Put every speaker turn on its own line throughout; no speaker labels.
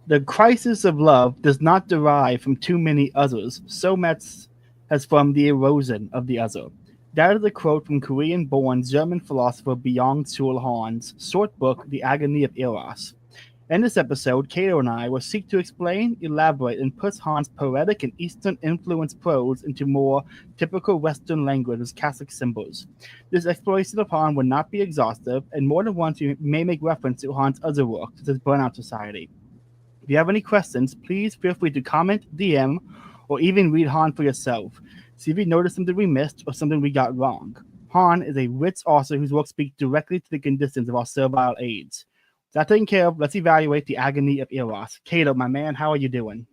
The crisis of love does not derive from too many others, so much as from the erosion of the other. That is a quote from Korean-born German philosopher Byung Chul short book, The Agony of Eros. In this episode, Cato and I will seek to explain, elaborate, and put Han's poetic and Eastern influenced prose into more typical Western language as Catholic symbols. This exploration of Han will not be exhaustive, and more than once we may make reference to Han's other work, such as Burnout Society. If you have any questions, please feel free to comment, DM, or even read Han for yourself. See if you noticed something we missed or something we got wrong. Han is a rich author whose work speaks directly to the conditions of our servile age. That taken care of, let's evaluate the agony of Eros. Cato, my man, how are you doing?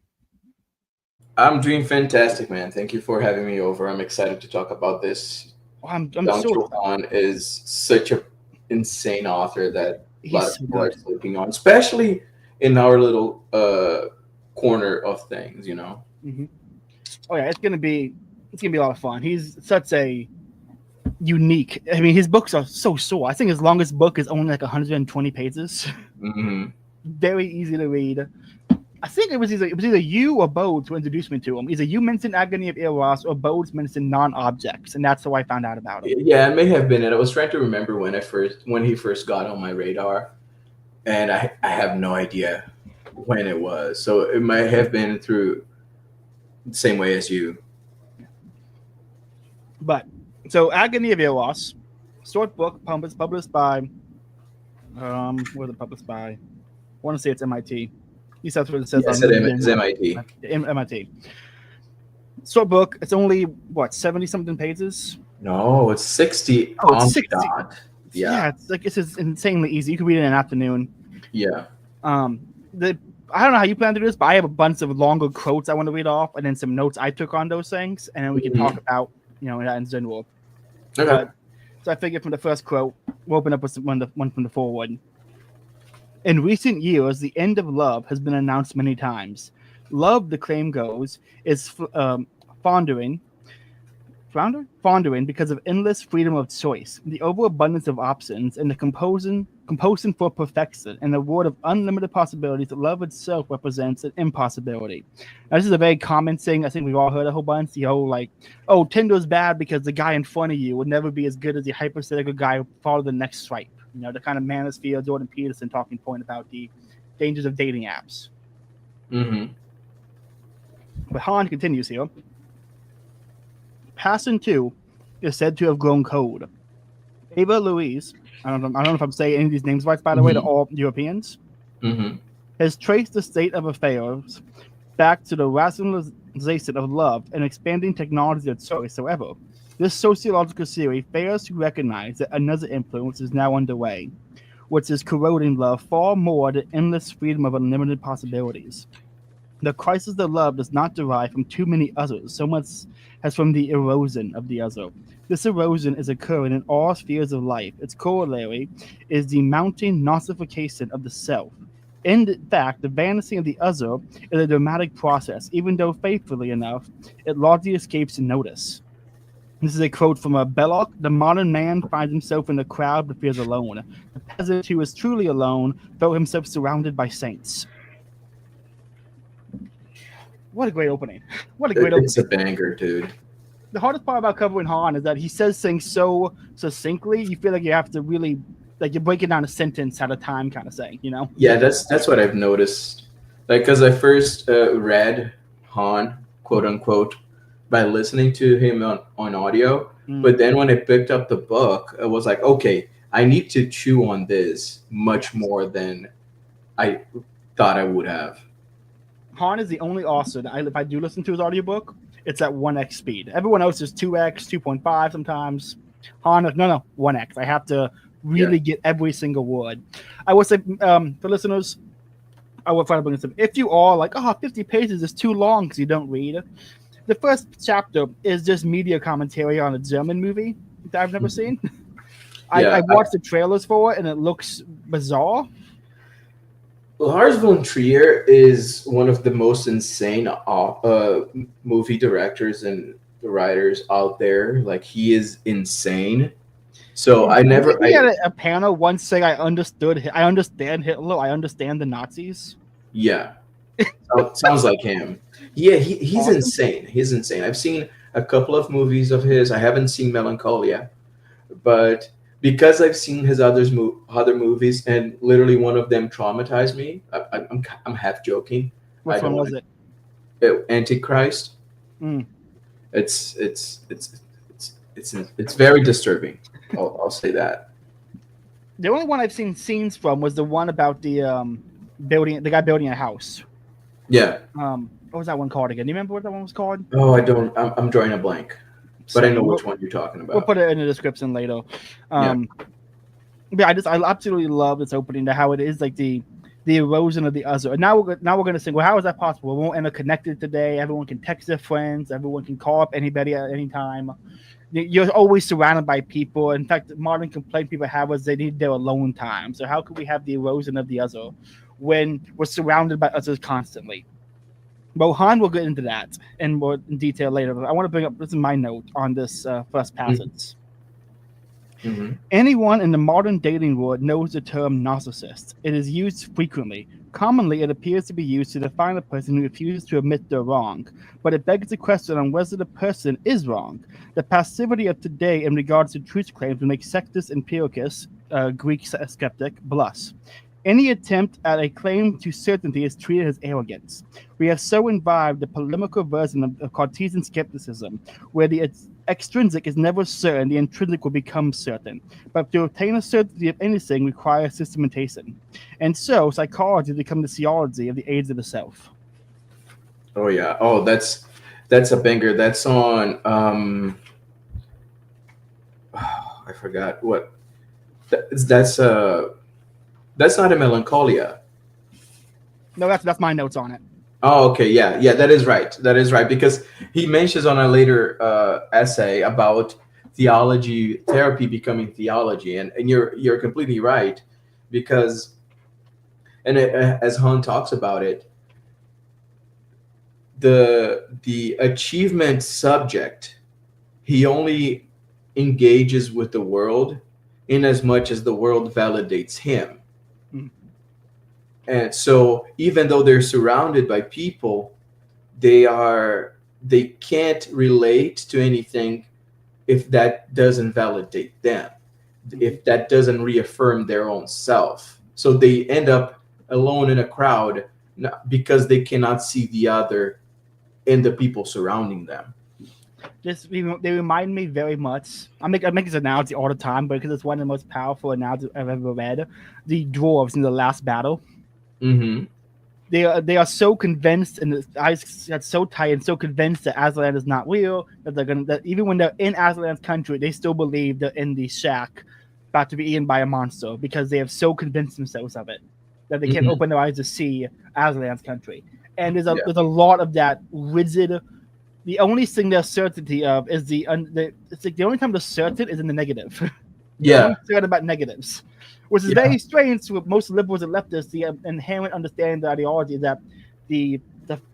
I'm doing fantastic, man. Thank you for having me over. I'm excited to talk about this.
I'm
Chul is such an insane author that a lot of people are sleeping on, especially in our little corner of things, you know.
Mm-hmm. Oh yeah, it's gonna be a lot of fun. He's such a unique. I mean, his books are so short. I think his longest book is only like 120 pages.
Mm-hmm.
Very easy to read. I think it was either you or Bodes who introduced me to him. Either you mentioned Agony of Eros or Bodes mentioned non-objects, and that's how I found out about him.
Yeah, it may have been it. I was trying to remember when he first got on my radar, and I have no idea when it was. So it might have been through the same way as you.
But so Agony of Eros, short book published by where's it published by? I want to say it's MIT. At least that's what it says.
Yes, it's MIT.
MIT. Short book. It's only what 70 something pages.
No, it's 60.
Oh, it's 60.
Yeah,
it's like it's just insanely easy. You can read it in an afternoon.
Yeah.
I don't know how you plan to do this, but I have a bunch of longer quotes I want to read off, and then some notes I took on those things, and then we can talk about that in general.
Okay.
So I figured from the first quote, we'll open up with one from the forward. In recent years, the end of love has been announced many times. Love, the claim goes, is foundering because of endless freedom of choice, the overabundance of options, and the compulsion for perfection, and the world of unlimited possibilities that love itself represents an impossibility. Now, this is a very common thing. I think we've all heard a whole bunch. The whole Tinder's bad because the guy in front of you would never be as good as the hypothetical guy who followed the next swipe. The kind of manosphere Jordan Peterson talking point about the dangers of dating apps.
Mm-hmm.
But Han continues here. Passion 2 is said to have grown cold. Eva Louise, I don't know if I'm saying any of these names right, by the way, to all Europeans, has traced the state of affairs back to the rationalization of love and expanding technology of choice. However, this sociological theory fails to recognize that another influence is now underway, which is corroding love far more than endless freedom of unlimited possibilities. The crisis of love does not derive from too many others, so much as from the erosion of the other. This erosion is occurring in all spheres of life. Its corollary is the mounting nosification of the self. In fact, the vanishing of the other is a dramatic process, even though, faithfully enough, it largely escapes notice. This is a quote from Belloc. The modern man finds himself in a crowd but feels alone. The peasant who is truly alone felt himself surrounded by saints. What a great opening.
It's a banger, dude.
The hardest part about covering Han is that he says things so succinctly, you feel like you have to really, you're breaking down a sentence at a time kind of thing,
Yeah, that's what I've noticed. Because I first read Han, quote unquote, by listening to him on audio. But then when I picked up the book, I was like, okay, I need to chew on this much more than I thought I would have.
Han is the only author that if I do listen to his audiobook, it's at 1x speed. Everyone else is 2x, 2.5 sometimes. Han is, no, 1x. I have to really get every single word. I would say, for listeners, I would try to bring this up. If you are like, 50 pages is too long because you don't read, the first chapter is just media commentary on a German movie that I've never seen. I watched the trailers for it, and it looks bizarre.
Lars von Trier is one of the most insane movie directors and writers out there. Like, he is insane. So I
had a panel once saying I understand Hitler, I understand the Nazis.
Yeah, Sounds like him. Yeah, he's
Awesome.
insane. He's insane. I've seen a couple of movies of his. I haven't seen Melancholia, but because I've seen his other movies, and literally one of them traumatized me. I'm half joking. I
Which one
don't
was
want
it?
Antichrist.
Mm.
It's very disturbing. I'll say that.
The only one I've seen scenes from was the one about the the guy building a house.
Yeah.
What was that one called again? Do you remember what that one was called?
Oh, I don't. I'm drawing a blank, but I know which one you're talking about.
We'll put it in the description later. Yeah, I absolutely love this opening to how it is like the erosion of the other. And now we're going to say, well, how is that possible? We won't interconnected today. Everyone can text their friends. Everyone can call up anybody at any time. You're always surrounded by people. In fact, the modern complaint people have is they need their alone time. So how could we have the erosion of the other when we're surrounded by others constantly? Well, Han will get into that in more in detail later. But I want to bring up, this is my note on this first passage.
Mm-hmm.
Anyone in the modern dating world knows the term narcissist. It is used frequently. Commonly, it appears to be used to define a person who refuses to admit they're wrong, but it begs the question on whether the person is wrong. The passivity of today in regards to truth claims will make Sextus Empiricus, Greek skeptic, blush. Any attempt at a claim to certainty is treated as arrogance. We have so imbibed the polemical version of Cartesian skepticism, where the extrinsic is never certain, the intrinsic will become certain. But to obtain a certainty of anything requires systematization. And so, psychology has become the theology of the age of the self.
Oh yeah. Oh, that's a banger. That's on. I forgot what. That's not a Melancholia.
No, that's my notes on it.
Oh, okay, yeah, that is right. That is right, because he mentions on a later essay about theology, therapy becoming theology, and you're completely right, because, and as Han talks about it, the achievement subject, he only engages with the world in as much as the world validates him. And so even though they're surrounded by people, they can't relate to anything if that doesn't validate them, if that doesn't reaffirm their own self. So they end up alone in a crowd because they cannot see the other in the people surrounding them.
They remind me very much. I make this analogy all the time, but because it's one of the most powerful analogies I've ever read. The dwarves in the last battle.
Mm-hmm.
They are so convinced, and the eyes got so tight and so convinced that Aslan is not real that even when they're in Aslan's country, they still believe they're in the shack, about to be eaten by a monster, because they have so convinced themselves of it that they can't open their eyes to see Aslan's country. And there's a lot of that rigid. The only thing they're certainty of is it's like the only time they're certain is in the negative.
Yeah,
certain about negatives, which is very strange with most liberals and leftists. The inherent understanding the ideology that the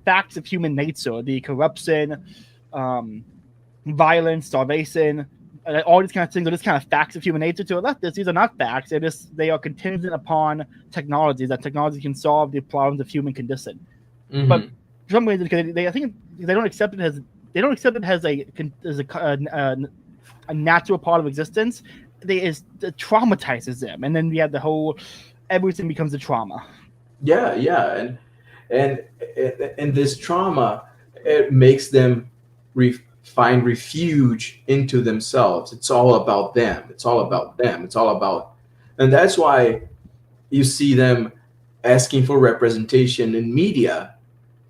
facts of human nature, the corruption, violence, starvation, all these kind of things are just kind of facts of human nature. To a leftist, these are not facts. They are contingent upon technology, that technology can solve the problems of human condition. But for some reason, I think they don't accept it as a natural part of existence. It traumatizes them, and then we have the whole everything becomes a trauma.
Yeah, and this trauma, it makes them find refuge into themselves. It's all about them. It's all about them. It's all about, and that's why you see them asking for representation in media,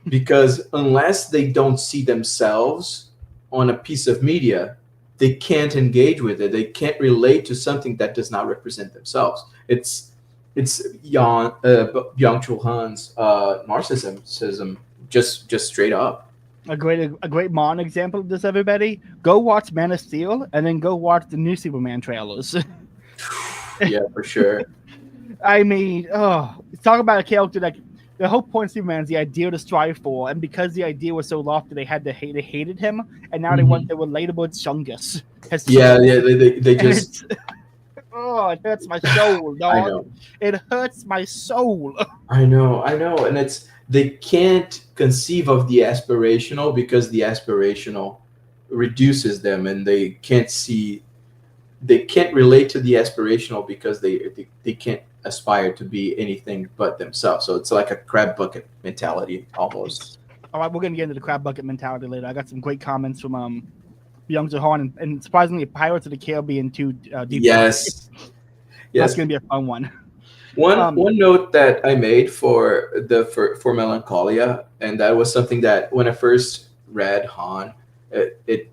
because unless they don't see themselves on a piece of media, they can't engage with it. They can't relate to something that does not represent themselves. It's Byung Chul Han's narcissism, just straight up.
A great modern example of this, everybody. Go watch Man of Steel and then go watch the new Superman trailers.
Yeah, for sure.
I mean, talk about a character that the whole point of Superman is the idea to strive for, and because the idea was so lofty, they hated him, and now they want the relatable Chungus.
They just.
It hurts my soul, dog. It hurts my soul.
I know, and they can't conceive of the aspirational because the aspirational reduces them, and they can't relate to the aspirational because they can't aspire to be anything but themselves. So it's like a crab bucket mentality almost.
All right, we're gonna get into the crab bucket mentality later. I got some great comments from Byung and surprisingly, Pirates of the Caribbean 2.
Yes.
That's gonna be a fun one.
One note that I made for Melancholia, and that was something that when I first read Han, it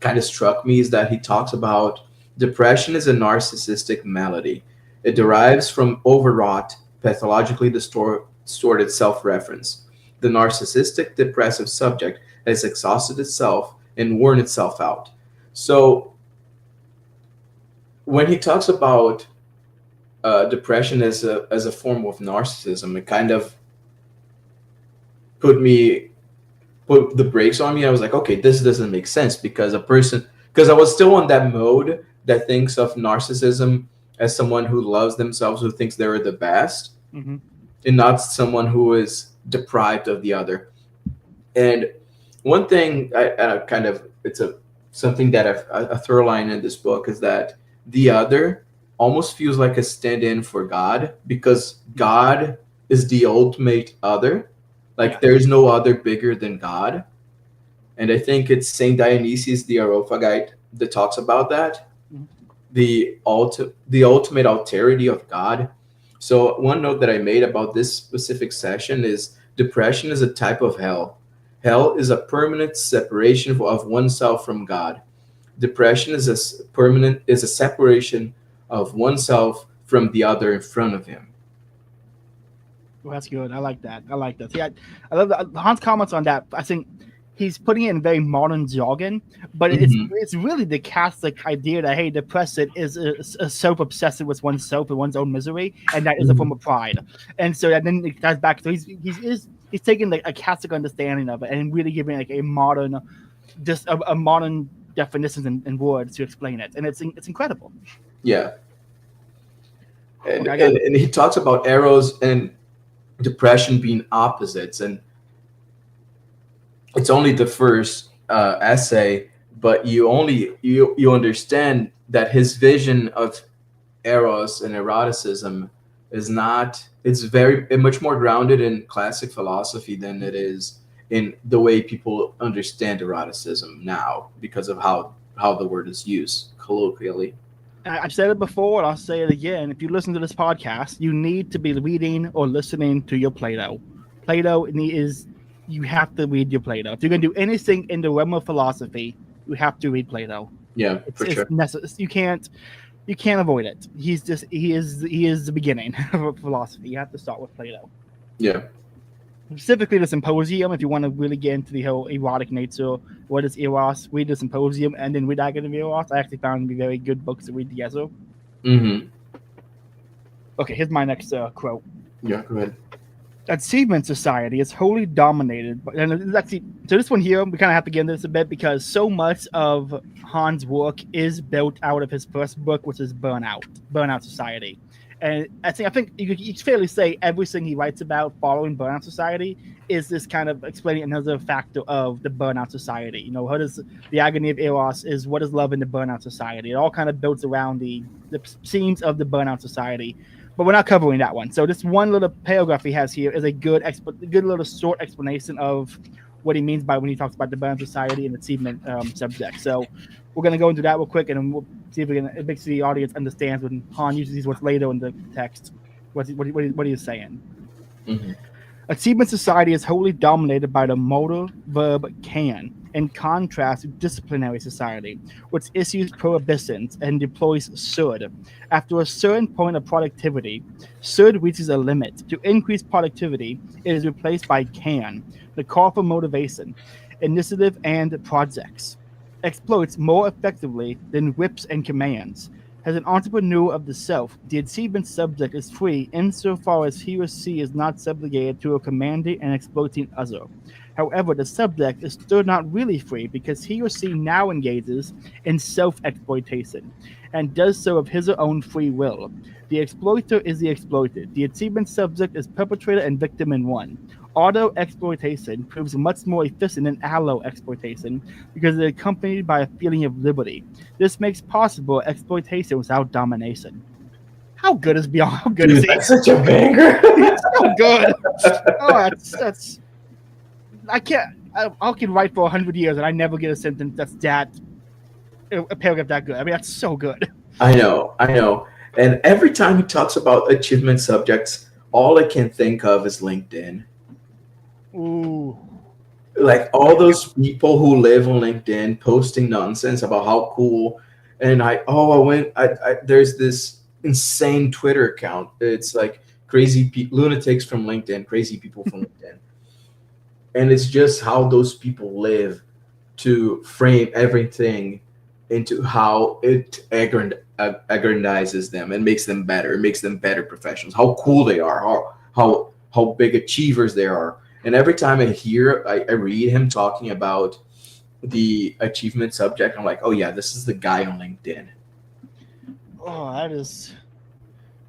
kind of struck me, is that he talks about depression is a narcissistic malady. It derives from overwrought, pathologically distorted self-reference. The narcissistic depressive subject has exhausted itself and worn itself out. So when he talks about depression as a form of narcissism, it kind of put the brakes on me. I was like, okay, this doesn't make sense, because I was still on that mode that thinks of narcissism as someone who loves themselves, who thinks they're the best, and not someone who is deprived of the other. And one thing something that a through line in this book is that the other almost feels like a stand-in for God, because God is the ultimate other. Like, there is no other bigger than God. And I think it's Saint Dionysius the Areopagite that talks about that. The ultimate alterity of God. So one note that I made about this specific session is depression is a type of hell. Hell is a permanent separation of oneself from God. Depression is a separation of oneself from the other in front of him.
Well, that's good. I like that. See, I love Hans' comments on that. I think he's putting it in very modern jargon, but it's really the Catholic idea that, hey, depressed is a self-obsessed with oneself and one's own misery, and that is a form of pride. And so that then it ties back to he's taking like a Catholic understanding of it and really giving like a modern definitions and words to explain it, and it's incredible.
Yeah. And he talks about Eros and depression being opposites, and it's only the first essay, but you understand that his vision of Eros and eroticism is much more grounded in classic philosophy than it is in the way people understand eroticism now, because of how the word is used colloquially.
I've said it before, and I'll say it again. If you listen to this podcast, you need to be reading or listening to your Plato. You have to read your Plato. If you're going to do anything in the realm of philosophy, you have to read Plato.
Yeah, sure.
You can't avoid it. He is the beginning of philosophy. You have to start with Plato.
Yeah.
Specifically the Symposium, if you want to really get into the whole erotic nature, what is Eros, read the Symposium and then read Agony of Eros. I actually found them to be very good books to read together. Okay, here's my next quote.
Yeah, go ahead.
Achievement society is wholly dominated, and actually, so this one here, we kind of have to get into this a bit, because so much of Han's work is built out of his first book, which is Burnout Society. And I think you could fairly say everything he writes about following Burnout Society is this kind of explaining another factor of the Burnout Society. You know, what is the Agony of Eros is what is love in the Burnout Society. It all kind of builds around the themes of the Burnout Society. But we're not covering that one. So this one little paragraph he has here is a good little short explanation of what he means by when he talks about the Burnout Society and achievement subject. So we're going to go into that real quick, and then we'll see if it makes the audience understands when Han uses these words later in the text. What he's saying. Achievement society is wholly dominated by the modal verb can, in contrast to disciplinary society, which issues prohibitions and deploys should. After a certain point of productivity, should reaches a limit. To increase productivity, it is replaced by can, the call for motivation, initiative, and projects. Exploits more effectively than whips and commands. As an entrepreneur of the self, the achievement subject is free insofar as he or she is not subjugated to a commanding and exploiting other. However, the subject is still not really free because he or she now engages in self-exploitation and does so of his or own free will. The exploiter is the exploited. The achievement subject is perpetrator and victim in one. Auto exploitation proves much more efficient than allo exploitation because it is accompanied by a feeling of liberty. This makes possible exploitation without domination. How good is Byung? How good is he?
That's such a banger.
He's so good. Oh, that's. I can't. I can write for 100 years and I never get a sentence that's a paragraph that good. I mean, that's so good.
I know. And every time he talks about achievement subjects, all I can think of is LinkedIn.
Ooh.
Like all those people who live on LinkedIn posting nonsense about how cool. And there's this insane Twitter account. It's like lunatics from LinkedIn, crazy people from LinkedIn. And it's just how those people live to frame everything into how it aggrandizes them and makes them better. It makes them better professionals. How cool they are. How big achievers they are. And every time I read him talking about the achievement subject, I'm like, oh yeah, this is the guy on LinkedIn.
Oh, that is.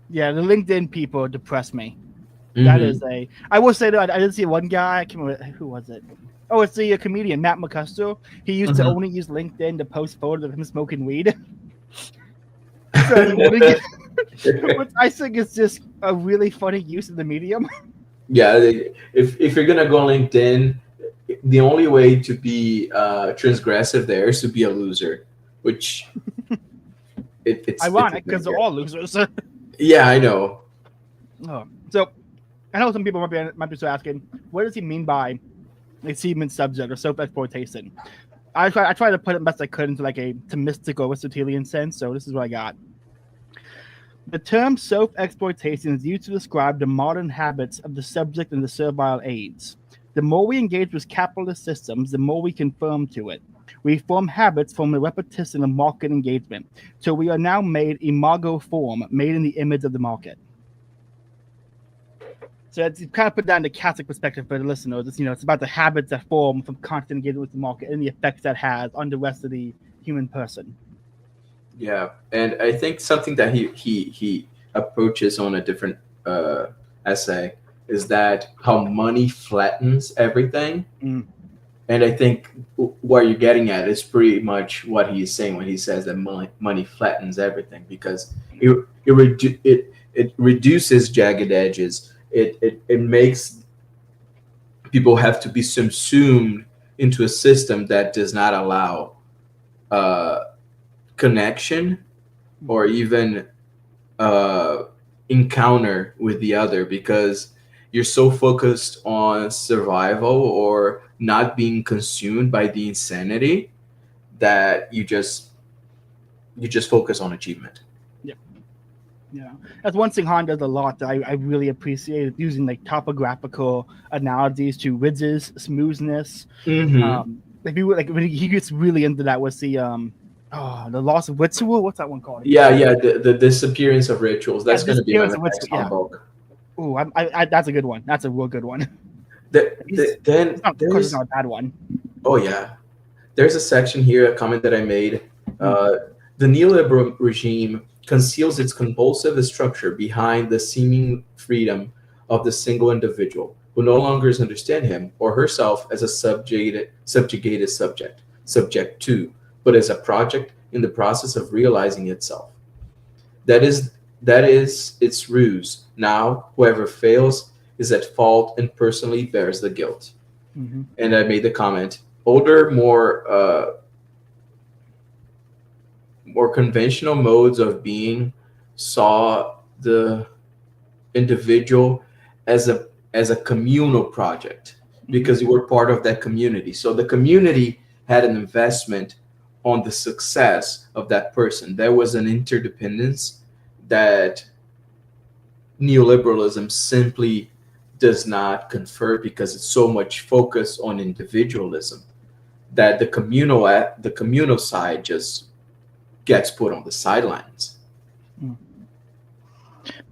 Yeah, the LinkedIn people depress me.
Mm-hmm.
That is I will say that I did see one guy. I can't remember who was it. Oh, it's the comedian Matt McCusker. He used to only use LinkedIn to post photos of him smoking weed. Which I think is just a really funny use of the medium.
Yeah, if you're gonna go on LinkedIn, the only way to be transgressive there is to be a loser, which it's
ironic because they're all losers.
Yeah, I know.
Oh, so I know some people might be asking, what does he mean by achievement subject or self-exploitation? I try to put it best I could into like a Thomistic or Aristotelian sense. So this is what I got. The term self-exploitation is used to describe the modern habits of the subject in the servile age. The more we engage with capitalist systems, the more we conform to it. We form habits from the repetition of market engagement. So we are now made imago form, made in the image of the market. So it's kind of put that in the Catholic perspective for the listeners. It's about the habits that form from constant engagement with the market and the effects that has on the rest of the human person.
Yeah, and I think something that he approaches on a different essay is that how money flattens everything.
Mm.
And I think what you're getting at is pretty much what he is saying when he says that money flattens everything, because it reduces jagged edges. It makes people have to be subsumed into a system that does not allow connection or even encounter with the other, because you're so focused on survival or not being consumed by the insanity that you just focus on achievement.
Yeah, that's one thing Han does a lot that I really appreciate, using like topographical analogies to ridges, smoothness.
Mm-hmm.
When he gets really into that with the loss of ritual. What's that one called?
Yeah, the disappearance of rituals. That's going to be my next book.
Oh, that's a good one. That's a real good one.
Then
it's not a bad one.
Oh yeah, there's a section here, a comment that I made. The neoliberal regime conceals its compulsive structure behind the seeming freedom of the single individual, who no longer understand him or herself as a subjugated subject to, but as a project in the process of realizing itself. That is its ruse. Now, whoever fails is at fault and personally bears the guilt.
Mm-hmm.
And I made the comment: older, more conventional modes of being saw the individual as a communal project, because you were part of that community. So the community had an investment on the success of that person. There was an interdependence that neoliberalism simply does not confer, because it's so much focus on individualism that the communal side just gets put on the sidelines.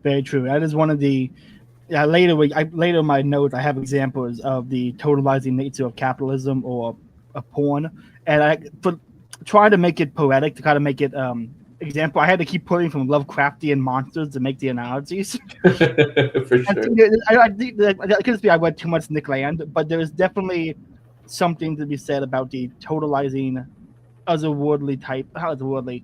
Very true. That is one of the Yeah, later in my notes I have examples of the totalizing nature of capitalism or a porn, and I for trying to make it poetic to kind of make it example. I had to keep pulling from Lovecraftian monsters to make the analogies.
For sure.
I think that it could just be I went too much Nick Land, but there is definitely something to be said about the totalizing otherworldly type, how otherworldly,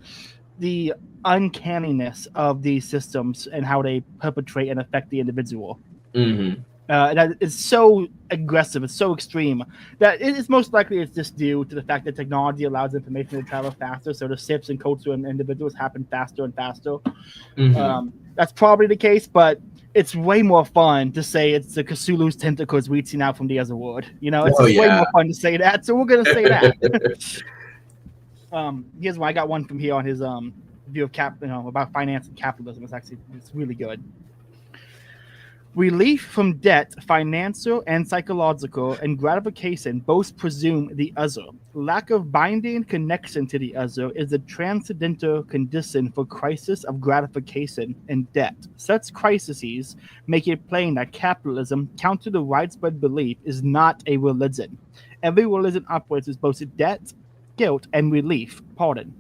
the uncanniness of these systems and how they perpetrate and affect the individual.
Mm-hmm.
And it's so aggressive, it's so extreme that it's most likely it's just due to the fact that technology allows information to travel faster, so the shifts in culture and individuals happen faster and faster.
Mm-hmm.
That's probably the case, but it's way more fun to say it's the Cthulhu's tentacles reaching out from the other world. It's just way more fun to say that, so we're gonna say that. Here's one. I got one from here on his view of about finance and capitalism. It's really good. Relief from debt, financial and psychological, and gratification both presume the other. Lack of binding connection to the other is the transcendental condition for crisis of gratification and debt. Such crises make it plain that capitalism, counter to widespread belief, is not a religion. Every religion operates with both debt, guilt, and relief, pardon.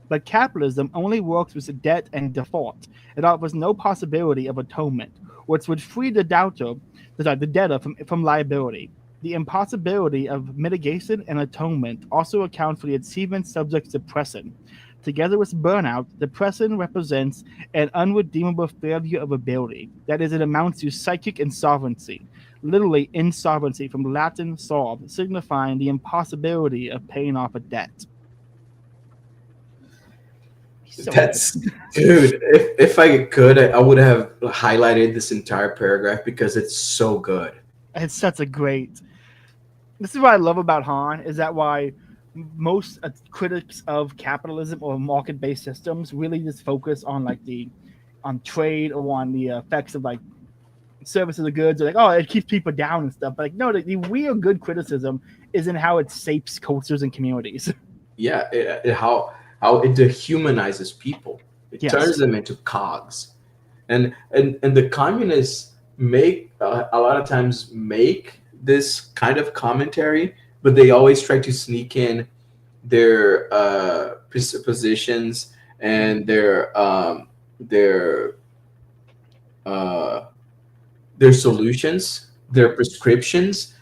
But capitalism only works with debt and default. It offers no possibility of atonement, which would free the debtor from liability. The impossibility of mitigation and atonement also account for the achievement subject's depression. Together with burnout, depression represents an unredeemable failure of ability. That is, it amounts to psychic insolvency, literally insolvency from Latin solve, signifying the impossibility of paying off a debt.
So that's dude. If I could, I would have highlighted this entire paragraph because it's so good.
It's such a great. This is what I love about Han. Is that why most critics of capitalism or market-based systems really just focus on on trade or on the effects of services or goods. They're like, oh, it keeps people down and stuff. But no, the real good criticism is in how it shapes cultures and communities.
Yeah, how it dehumanizes people. It turns them into cogs, and the communists make a lot of times make this kind of commentary, but they always try to sneak in their presuppositions and their solutions, their prescriptions.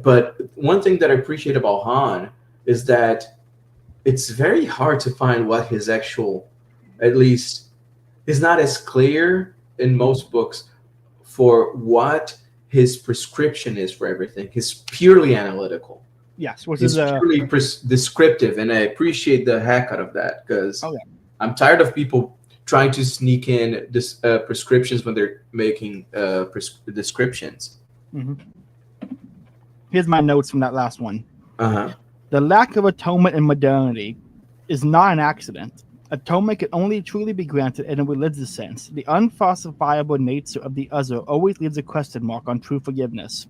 But one thing that I appreciate about Han is that it's very hard to find what his actual, at least, is not as clear in most books for what his prescription is for everything. He's purely analytical.
Yes, which
is purely descriptive, and I appreciate the heck out of that because I'm tired of people trying to sneak in this prescriptions when they're making descriptions.
Mm-hmm. Here's my notes from that last one.
Uh-huh.
The lack of atonement in modernity is not an accident. Atonement can only truly be granted in a religious sense. The unfalsifiable nature of the other always leaves a question mark on true forgiveness.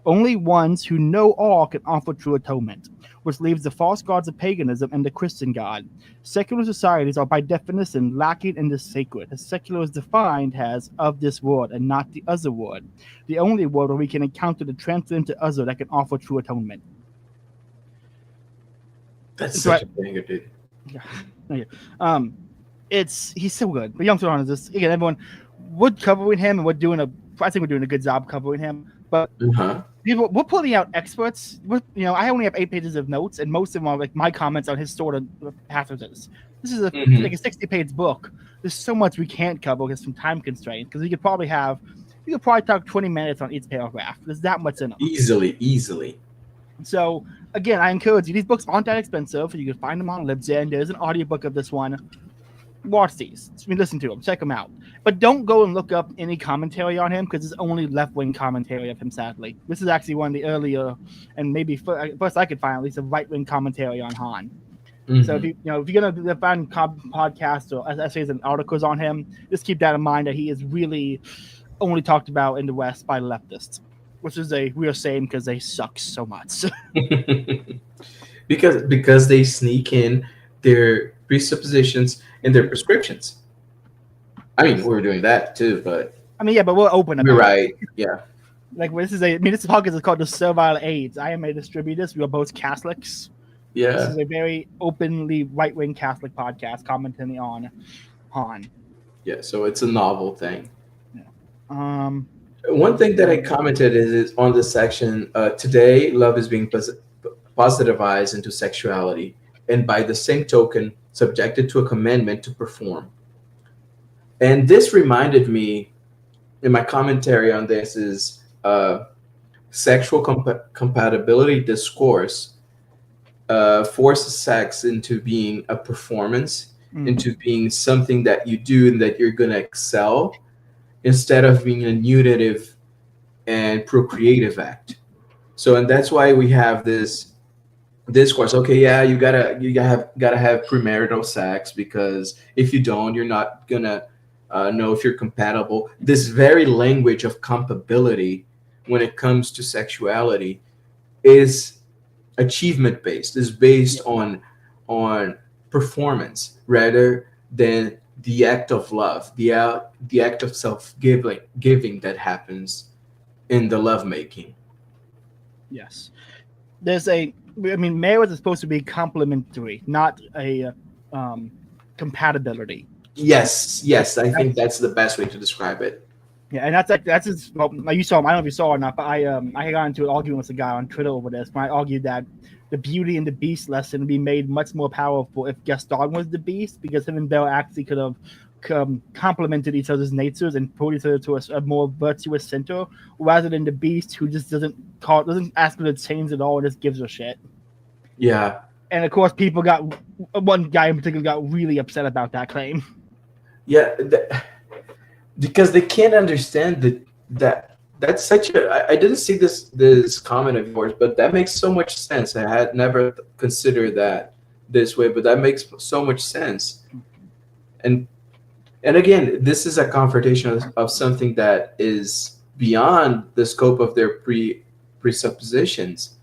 Only ones who know all can offer true atonement, which leaves the false gods of paganism and the Christian God. Secular societies are by definition lacking in the sacred. The secular is defined as of this world and not the other world, the only world where we can encounter the transcendental other that can offer true atonement.
That's such a banger, dude.
Yeah. He's so good. But Young Sohan is this again. Everyone would covering him, and I think we're doing a good job covering him. But people, we're pulling out experts. I only have 8 pages of notes, and most of them are my comments on his sort of passages. This is a 60-page book. There's so much we can't cover because some time constraints. Because you could probably talk 20 minutes on each paragraph. There's that much in them.
Easily.
So again, I encourage you. These books aren't that expensive. You can find them on Libsyn. There's an audiobook of this one. Watch these. Listen to them. Check them out. But don't go and look up any commentary on him because it's only left-wing commentary of him, sadly. This is actually one of the earlier, and maybe first I could find at least a right-wing commentary on Han. Mm-hmm. So if you're gonna find podcasts or essays and articles on him, just keep that in mind that he is really only talked about in the West by leftists. Which is a real shame because they suck so much.
because they sneak in their presuppositions and their prescriptions. I mean, we're doing that too, but
I mean, yeah, but we're open about
You're
it.
right. Yeah.
Like this podcast is called the Servile AIDS. I am a distributor. We are both Catholics.
Yeah.
This is a very openly right-wing Catholic podcast commenting on Han.
Yeah. So it's a novel thing.
Yeah.
One thing that I commented is on this section. Today, love is being positivized into sexuality, and by the same token, subjected to a commandment to perform. And this reminded me, in my commentary on this, is sexual compatibility discourse forces sex into being a performance, into being something that you do and that you're going to excel, instead of being a unitive and procreative act. So, and that's why we have this discourse. Okay, yeah, you gotta have premarital sex, because if you don't, you're not gonna know if you're compatible. This very language of compatibility when it comes to sexuality is achievement based, is based on performance rather than the act of love, the act of giving that happens in the lovemaking.
Yes, marriage is supposed to be complementary, not a compatibility.
Yes, I think that's the best way to describe it.
Yeah, and that's just, well, you saw him. I don't know if you saw it or not, but I got into an argument with a guy on Twitter over this. When I argued that the Beauty and the Beast lesson would be made much more powerful if Gaston was the Beast, because him and Belle actually could have complemented each other's natures and pulled each other to a more virtuous center, rather than the Beast, who just doesn't ask her to change at all and just gives her shit.
Yeah.
And of course, one guy in particular got really upset about that claim.
Yeah, because they can't understand that's such a. I didn't see this comment of yours, but that makes so much sense. I had never considered that this way, but that makes so much sense. And again, this is a confrontation of something that is beyond the scope of their presuppositions,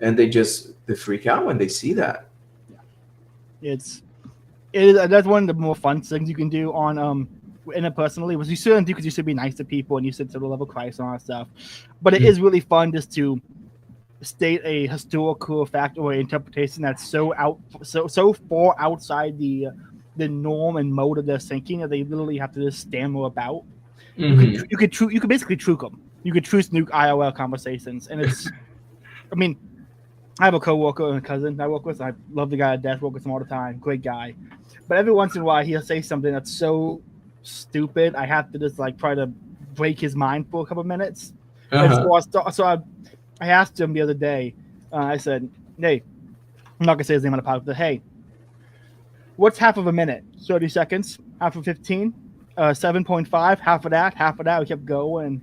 and they freak out when they see that.
That's one of the more fun things you can do on interpersonally, which you shouldn't do because you should be nice to people and you should sort of love of Christ and all that stuff. But it is really fun just to state a historical fact or interpretation that's so far outside the norm and mode of their thinking that they literally have to just stammer about. You could basically truke them. You could truce nuke IRL conversations, and it's. I mean, I have a coworker and a cousin I work with. I love the guy to death. Work with him all the time. Great guy. But every once in a while, he'll say something that's so stupid, I have to just try to break his mind for a couple of minutes. So I asked him the other day. I said, "Hey, I'm not gonna say his name on the podcast, but hey, what's half of a minute? 30 seconds. Half of 15. 7.5. Half of that. We kept going."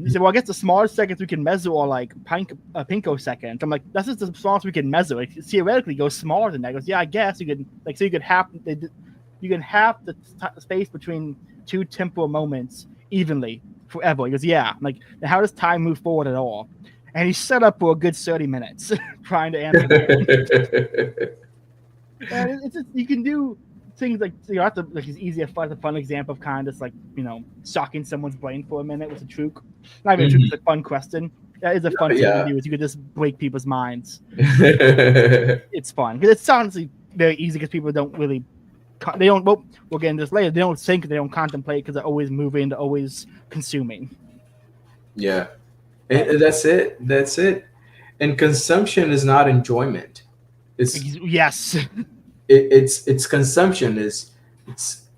He said, "Well, I guess the smallest seconds we can measure are like pinkoseconds." I'm like, "That's just the smallest we can measure. It theoretically goes smaller than that." He goes, "Yeah, I guess you could you can half the space between two temporal moments evenly forever." He goes, "Yeah." I'm like, "How does time move forward at all?" And he set up for a good 30 minutes trying to answer that. And it's just, you can do things like, it's easy. A fun example of kind of just shocking someone's brain for a minute with a truc. Not even a truc, it's a fun question. That is a fun thing to do. Is you could just break people's minds. It's fun because it's honestly very easy because people don't really. They don't. Well, we'll get into this later. They don't think. They don't contemplate because they're always moving. They're always consuming.
Yeah, and that's it. And consumption is not enjoyment.
Yes.
It's consumption. It's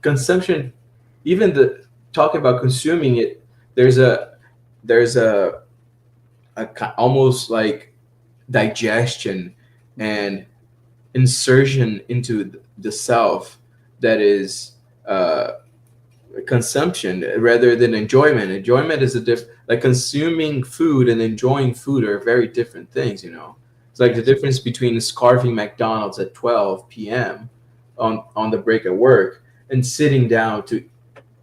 consumption. Even talking about consuming it, there's a almost like digestion and insertion into the self that is consumption rather than enjoyment. Enjoyment is consuming food and enjoying food are very different things. It's like the difference between scarfing McDonald's at 12 p.m. on the break at work and sitting down to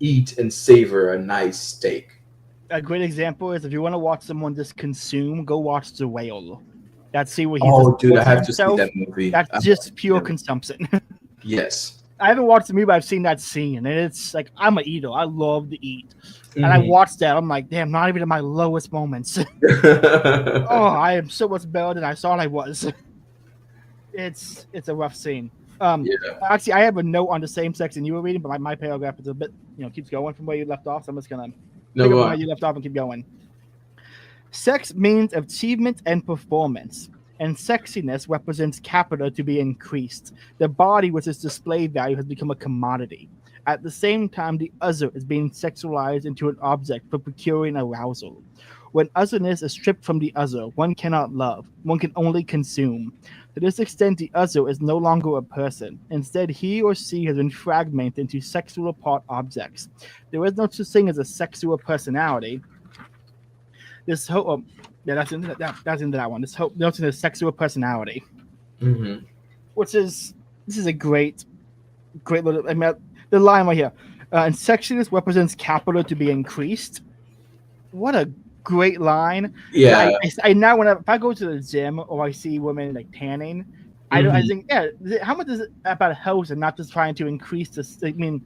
eat and savor a nice steak.
A great example is if you want to watch someone just consume, go watch The Whale. That's where
I have to see that movie.
That's just pure consumption.
Yes,
I haven't watched the movie, but I've seen that scene, and it's like I'm an eater. I love to eat, and I watched that. I'm like, damn, not even in my lowest moments. Oh, I am so much better than I thought I was. It's a rough scene. Actually, I have a note on the same section you were reading, but my paragraph is a bit, keeps going from where you left off. So I'm just gonna pick up where you left off and keep going. Sex means achievement and performance, and sexiness represents capital to be increased. The body with its display value has become a commodity. At the same time, the other is being sexualized into an object for procuring arousal. When otherness is stripped from the other, one cannot love, one can only consume. To this extent, the other is no longer a person. Instead, he or she has been fragmented into sexual part objects. There is no such thing as a sexual personality. This whole that's into that one. This whole notion of sexual personality, which is a great little. I mean, the line right here, and sexiness represents capital to be increased. What a great line!
Yeah,
I now if I go to the gym or I see women like tanning, I think how much is it about health and not just trying to increase this? I mean.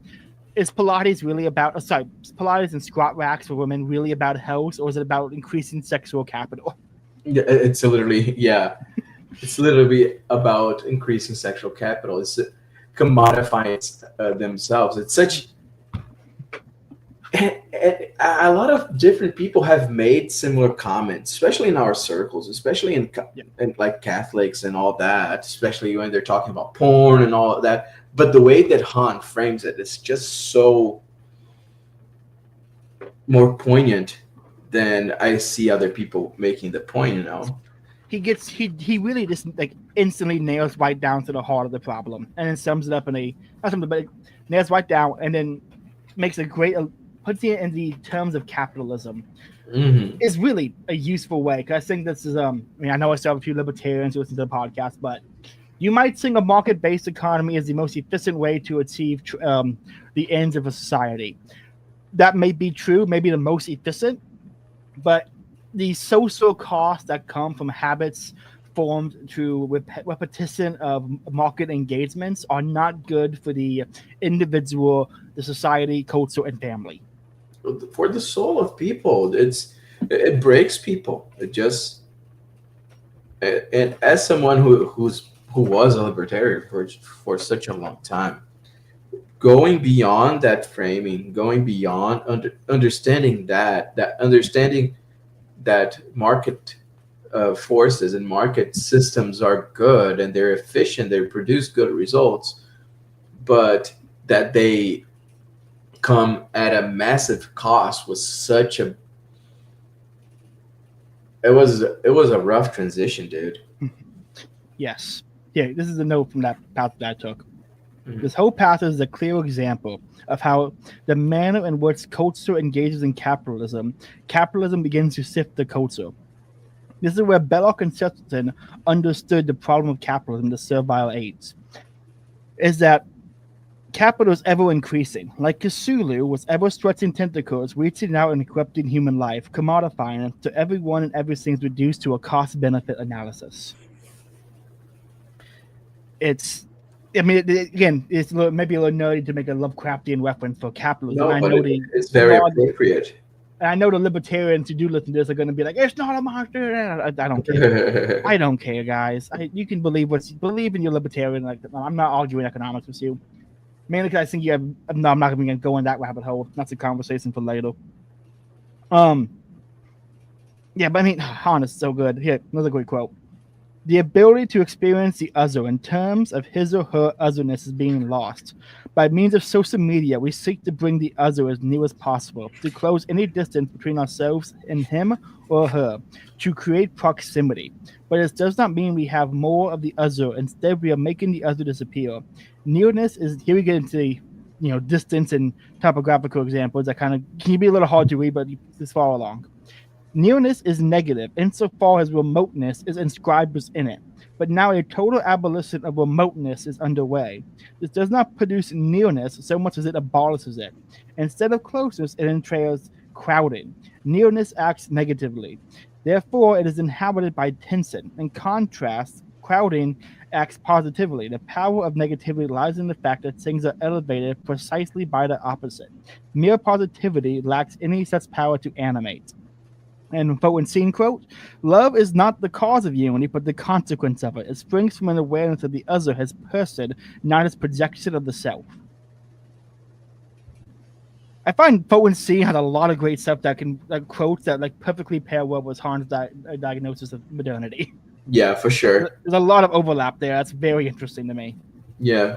Is Pilates really about? Pilates and squat racks for women really about health, or is it about increasing sexual capital?
It's literally about increasing sexual capital. It's commodifying themselves. It's such. A lot of different people have made similar comments, especially in our circles, especially in like Catholics and all that, especially when they're talking about porn and all of that. But the way that Han frames it is just so more poignant than I see other people making the point,
He really just like instantly nails right down to the heart of the problem, and then sums it up nails right down, and then makes a great puts it in the terms of capitalism. Is really a useful way, because I think this is I know I still have a few libertarians who listen to the podcast, but you might think a market-based economy is the most efficient way to achieve the ends of a society. That may be true, maybe the most efficient, but the social costs that come from habits formed through repetition of market engagements are not good for the individual, the society, culture, and family.
For the soul of people, it breaks people. It just, and as someone who was a libertarian for such a long time, going beyond that framing, going beyond understanding that market forces and market systems are good and they're efficient, they produce good results, but that they come at a massive cost was such a it was a rough transition, dude.
Yes. Yeah, this is a note from that path that I took. This whole path is a clear example of how the manner in which culture engages in capitalism begins to sift the culture. This is where Belloc and Chesterton understood the problem of capitalism, the servile age, is that capital is ever increasing, like Cthulhu with ever stretching tentacles, reaching out and corrupting human life, commodifying it to everyone and everything is reduced to a cost-benefit analysis. It's maybe a little nerdy to make a Lovecraftian reference for capitalism.
No, but it's very appropriate.
And I know the libertarians who do listen to this are going to be like, "It's not a monster." I don't care. I don't care, guys. You can believe in your libertarian. Like, I'm not arguing economics with you. Mainly because I think you have. No, I'm not going to go in that rabbit hole. That's a conversation for later. Yeah, but I mean, Han is so good. Here, another great quote. The ability to experience the other in terms of his or her otherness is being lost. By means of social media, we seek to bring the other as near as possible, to close any distance between ourselves and him or her, to create proximity. But it does not mean we have more of the other. Instead, we are making the other disappear. Nearness is, here we get into the distance and topographical examples that kind of can be a little hard to read, but just follow along. Nearness is negative insofar as remoteness is inscribed within it, but now a total abolition of remoteness is underway. This does not produce nearness so much as it abolishes it. Instead of closeness, it entails crowding. Nearness acts negatively. Therefore, it is inhabited by tension. In contrast, crowding acts positively. The power of negativity lies in the fact that things are elevated precisely by the opposite. Mere positivity lacks any such power to animate. And quote and scene quote, love is not the cause of unity, but the consequence of it. It springs from an awareness of the other as person, not as projection of the self. I find quote and scene had a lot of great stuff that can quotes that like perfectly pair well with Han's diagnosis of modernity.
Yeah, for sure.
There's a lot of overlap there. That's very interesting to me.
Yeah.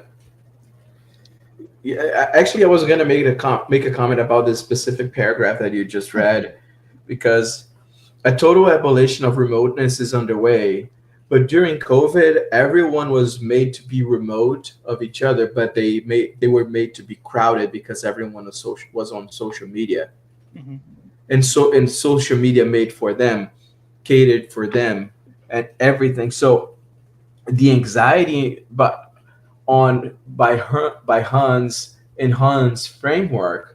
Yeah. Actually, I was gonna make a comment about this specific paragraph that you just read, because a total abolition of remoteness is underway. But during COVID, everyone was made to be remote of each other, but they were made to be crowded because everyone was on social media, and social media made for them, catered for them, and everything. So the anxiety, by Han's framework,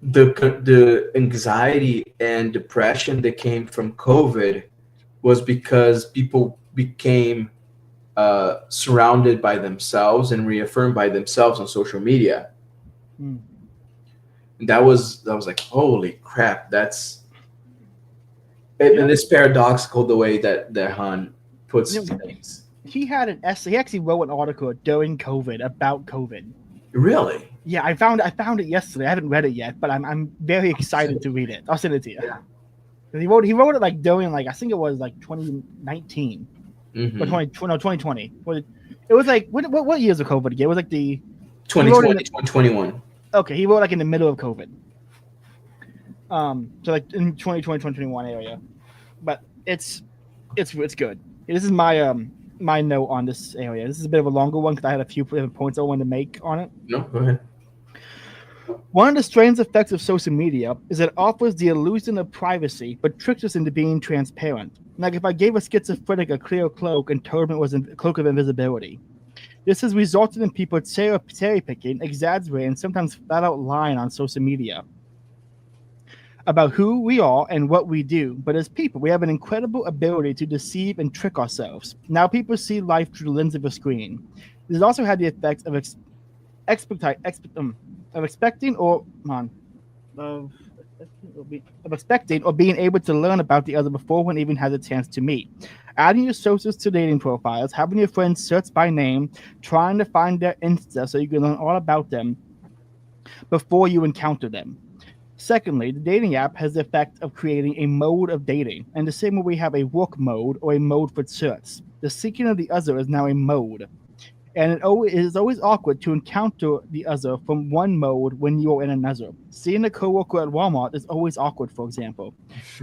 the anxiety and depression that came from COVID was because people became surrounded by themselves and reaffirmed by themselves on social media. And that was like, holy crap, that's and it's paradoxical the way that Han puts things.
He had an essay. He actually wrote an article during COVID about COVID.
Really?
Yeah, I found it yesterday. I haven't read it yet, but I'm very excited to read it. I'll send it to you.
Yeah.
He wrote it like during like I think it was like 2019, or 2020. It was like what years of COVID again? It was like the
2020, 2021.
Okay, he wrote like in the middle of COVID. So like in 2020, 2021 area, but it's good. This is my note on this area. This is a bit of a longer one because I had a few different points I wanted to make on it.
No, go ahead.
One of the strange effects of social media is that it offers the illusion of privacy, but tricks us into being transparent. Like if I gave a schizophrenic a clear cloak and told him it was a cloak of invisibility. This has resulted in people cherry picking, exaggerating, and sometimes flat out lying on social media about who we are and what we do. But as people, we have an incredible ability to deceive and trick ourselves. Now people see life through the lens of a screen. This has also had the effect of expecting or being able to learn about the other before one even has a chance to meet. Adding your socials to dating profiles, having your friends search by name, trying to find their Insta so you can learn all about them before you encounter them. Secondly, the dating app has the effect of creating a mode of dating, and the same way we have a work mode or a mode for search. The seeking of the other is now a mode, and it is always awkward to encounter the other from one mode when you are in another. Seeing a coworker at Walmart is always awkward, for example.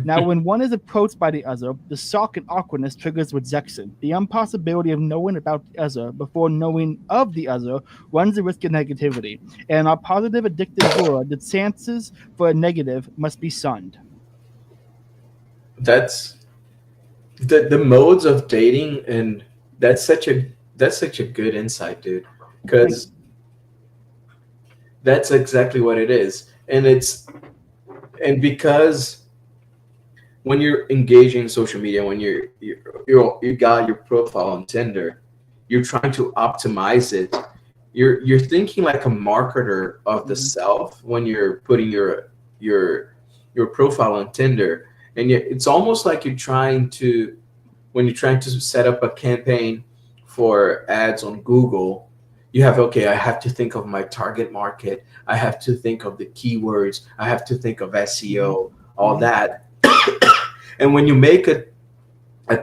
Now, when one is approached by the other, the shock and awkwardness triggers rejection. The impossibility of knowing about the other before knowing of the other runs the risk of negativity. And in our positive, addictive world, the chances for a negative must be shunned.
That's the modes of dating, and that's such a good insight, dude, because that's exactly what it is. And because when you're engaging in social media, when you got your profile on Tinder, you're trying to optimize it. You're thinking like a marketer of the self when you're putting your profile on Tinder, and it's almost like when you're trying to set up a campaign for ads on Google. You have, I have to think of my target market. I have to think of the keywords. I have to think of SEO, all that. And when you make a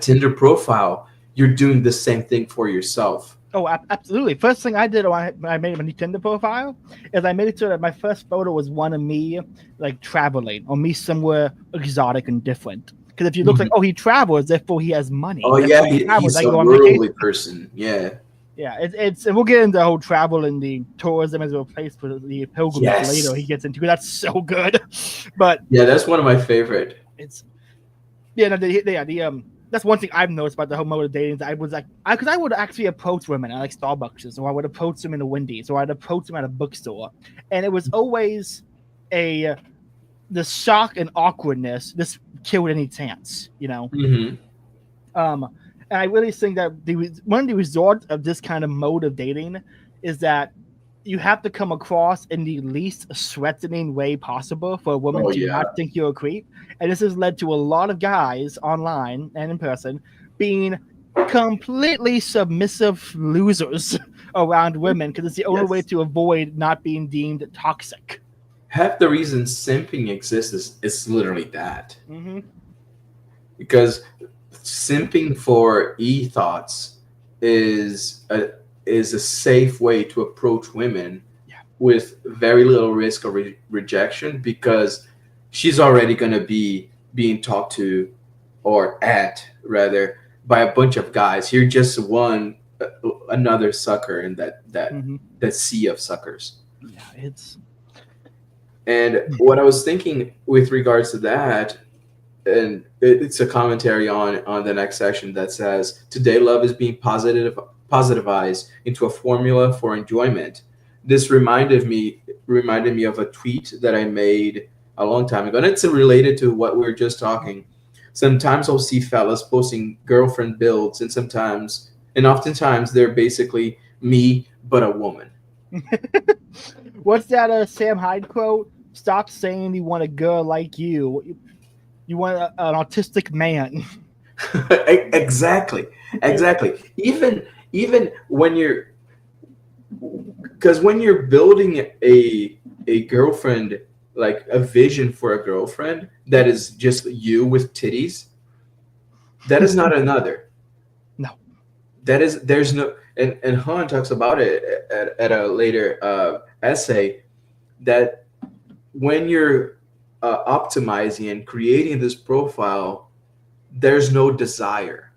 Tinder profile, you're doing the same thing for yourself.
Oh, absolutely. First thing I did when I made my new Tinder profile is I made it so that my first photo was one of me like traveling or me somewhere exotic and different. Because if you look like, he travels, therefore he has money.
Oh,
therefore
yeah, he's a worldly person. Yeah.
Yeah, it's and we'll get into the whole travel and the tourism as a place for the pilgrimage later. He gets into that's so good, but
yeah, that's one of my favorite.
That's one thing I've noticed about the whole mode of dating. I was like, because I would actually approach women at like Starbucks, or I would approach them in a Wendy's, or I'd approach them at a bookstore, and it was always the shock and awkwardness. This killed any chance, you know. And I really think that one of the results of this kind of mode of dating is that you have to come across in the least threatening way possible for a woman to not think you're a creep. And this has led to a lot of guys online and in person being completely submissive losers around women because it's the only way to avoid not being deemed toxic.
Half the reason simping exists is literally that.
Mm-hmm.
Because simping for e-thoughts is a safe way to approach women with very little risk of rejection, because she's already going to be being talked to, or at rather, by a bunch of guys. You're just another sucker in that sea of suckers.
Yeah,
and what I was thinking with regards to that, and it's a commentary on the next section that says, today love is being positivized into a formula for enjoyment. This reminded me of a tweet that I made a long time ago, and it's related to what we were just talking. Sometimes I'll see fellas posting girlfriend builds, and oftentimes they're basically me but a woman.
What's that Sam Hyde quote? Stop saying you want a girl like you. You want an autistic man.
Exactly. Even when you're, because when you're building a girlfriend, like a vision for a girlfriend that is just you with titties, that is not another.
No.
There's no, and Han talks about it at a later essay, that when you're optimizing and creating this profile, there's no desire,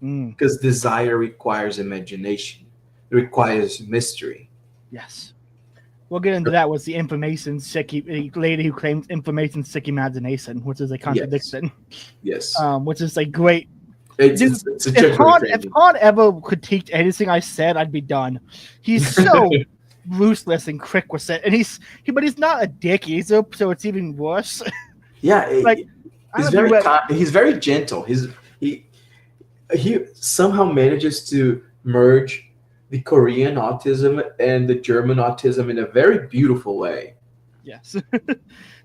because desire requires imagination. It requires mystery.
Yes. We'll get into that with the information sick lady who claims information sick imagination, which is a contradiction.
Yes.
Which is a great.
It's
if Han ever critiqued anything I said, I'd be done. He's so ruthless and quick with it, and but he's not a dick either, so it's even worse.
Yeah, like he's very gentle. He somehow manages to merge the Korean autism and the German autism in a very beautiful way.
Yes.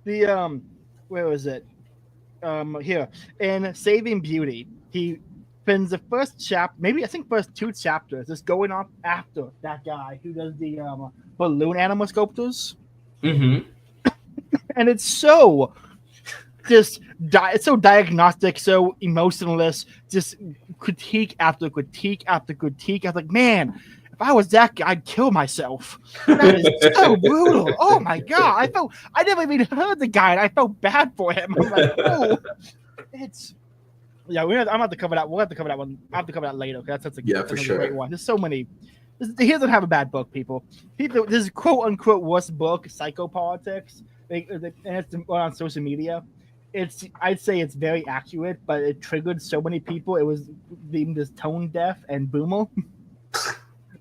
The where was it? Here in Saving Beauty, he spends the first first 2 chapters just going off after that guy who does the balloon animal sculptures.
Mm-hmm.
And it's so it's so diagnostic, so emotionless, just critique after critique after critique. I was like, man, if I was that guy, I'd kill myself. That is so brutal. Oh my god. I never even heard the guy, and I felt bad for him. I'm like, oh, it's I'm gonna have to cover that. We'll have to cover that one. I'll have to cover that later. That's a great one. There's so many. He doesn't have a bad book, people. This quote unquote worst book, Psychopolitics, and it's on social media. I'd say it's very accurate, but it triggered so many people. It was deemed as tone deaf and boomer.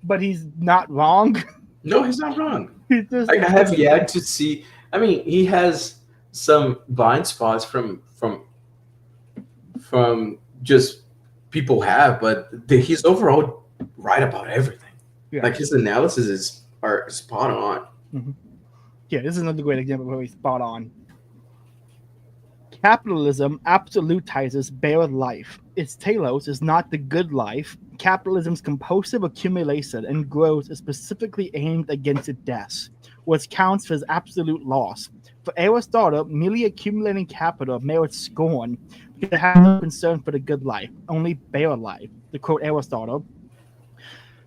But he's not wrong.
No, he's not wrong. I have yet to see. I mean, he has some blind spots from just people have, but he's overall right about everything. Yeah. Like his analysis are spot on.
Mm-hmm. Yeah, this is another great example where he's spot on. Capitalism absolutizes bare life. Its telos is not the good life. Capitalism's compulsive accumulation and growth is specifically aimed against its death, which counts as absolute loss. For Aristotle, merely accumulating capital merits scorn because it has no concern for the good life, only bare life. To quote Aristotle,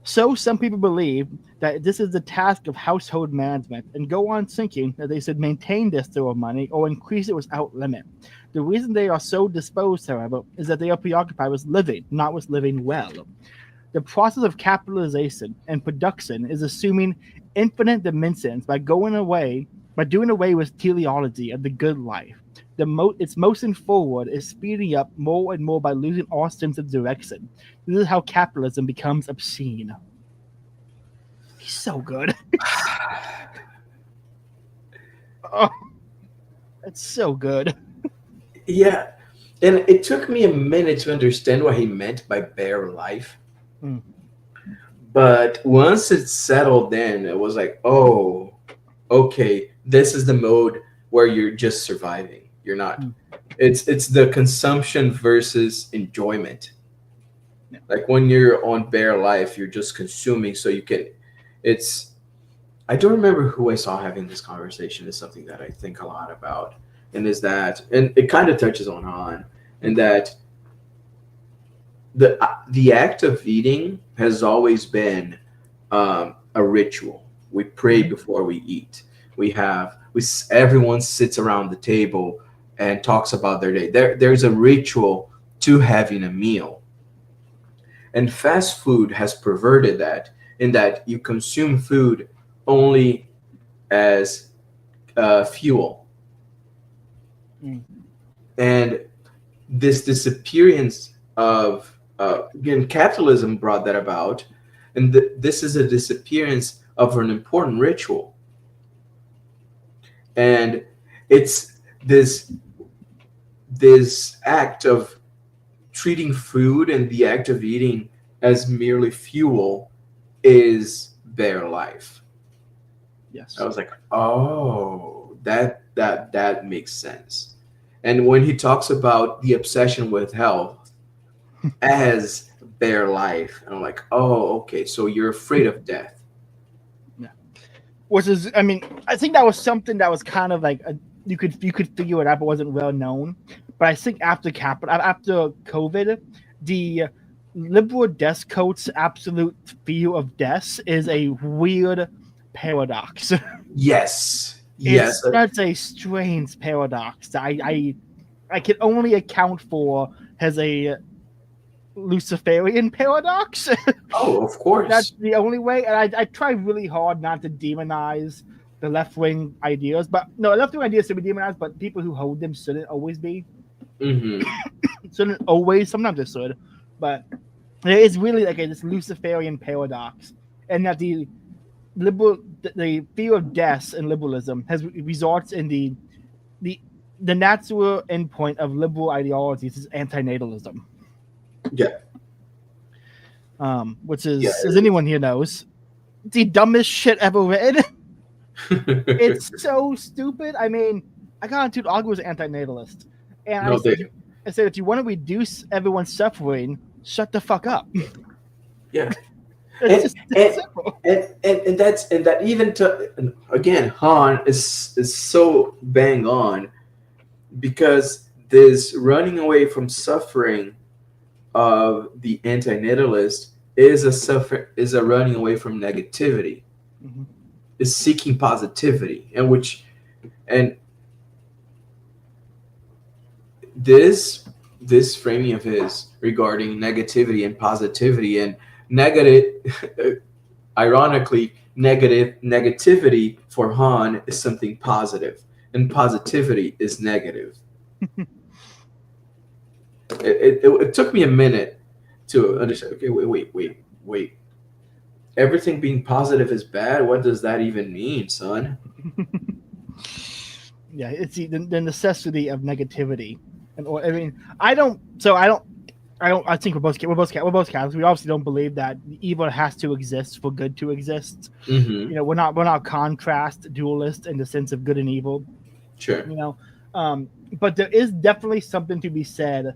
so some people believe that this is the task of household management and go on thinking that they should maintain their store of money or increase it without limit. The reason they are so disposed, however, is that they are preoccupied with living, not with living well. The process of capitalization and production is assuming infinite dimensions by doing away with teleology of the good life. Its motion forward is speeding up more and more by losing all sense of direction. This is how capitalism becomes obscene. He's so good. Oh, it's so good.
Yeah, And it took me a minute to understand what he meant by bare life.
Mm.
But once it settled in, it was like, oh, okay, this is the mode where you're just surviving. You're not. It's the consumption versus enjoyment.
Yeah.
Like when you're on bare life, you're just consuming so you can. It's. I don't remember who I saw having this conversation. It's something that I think a lot about, and it kind of touches on Han, and that the act of eating has always been a ritual. We pray before we eat. Everyone sits around the table and talks about their day. There's a ritual to having a meal, and fast food has perverted that in that you consume food only as fuel, and this disappearance of again, capitalism brought that about, and this is a disappearance of an important ritual, and it's this act of treating food and the act of eating as merely fuel is bare life.
Yes,
I was like, oh, that makes sense. And when he talks about the obsession with health as bare life, I'm like, oh, okay, so you're afraid of death.
Yeah. Which is, I mean, I think that was something that was kind of like you could figure it out, but wasn't well known. But I think after COVID, the liberal death code's absolute fear of death is a weird paradox.
Yes.
It's such a strange paradox that I can only account for as a Luciferian paradox.
Oh, of course.
That's the only way. And I try really hard not to demonize the left-wing ideas. But no, left-wing ideas should be demonized, but people who hold them shouldn't always be. Shouldn't always. Sometimes they should. But it's really like this Luciferian paradox. And that the fear of death in liberalism results in the natural endpoint of liberal ideologies is antinatalism.
Yeah.
Which is, as anyone here knows, the dumbest shit ever written. It's so stupid. I mean, I got into argue with an antinatalist, and I said, if you want to reduce everyone's suffering, shut the fuck up.
Yeah.
It's simple.
And that even to again, Han is so bang on, because this running away from suffering of the antinatalist is a running away from negativity, is seeking positivity, and this framing of his regarding negativity and positivity and negative, ironically, negativity for Han is something positive, and positivity is negative. It took me a minute to understand. Okay, wait. Everything being positive is bad? What does that even mean, son?
Yeah, it's the necessity of negativity, and I mean, I think we're both Catholics. We obviously don't believe that evil has to exist for good to exist. You know, we're not contrast dualist in the sense of good and evil.
Sure.
You know, but there is definitely something to be said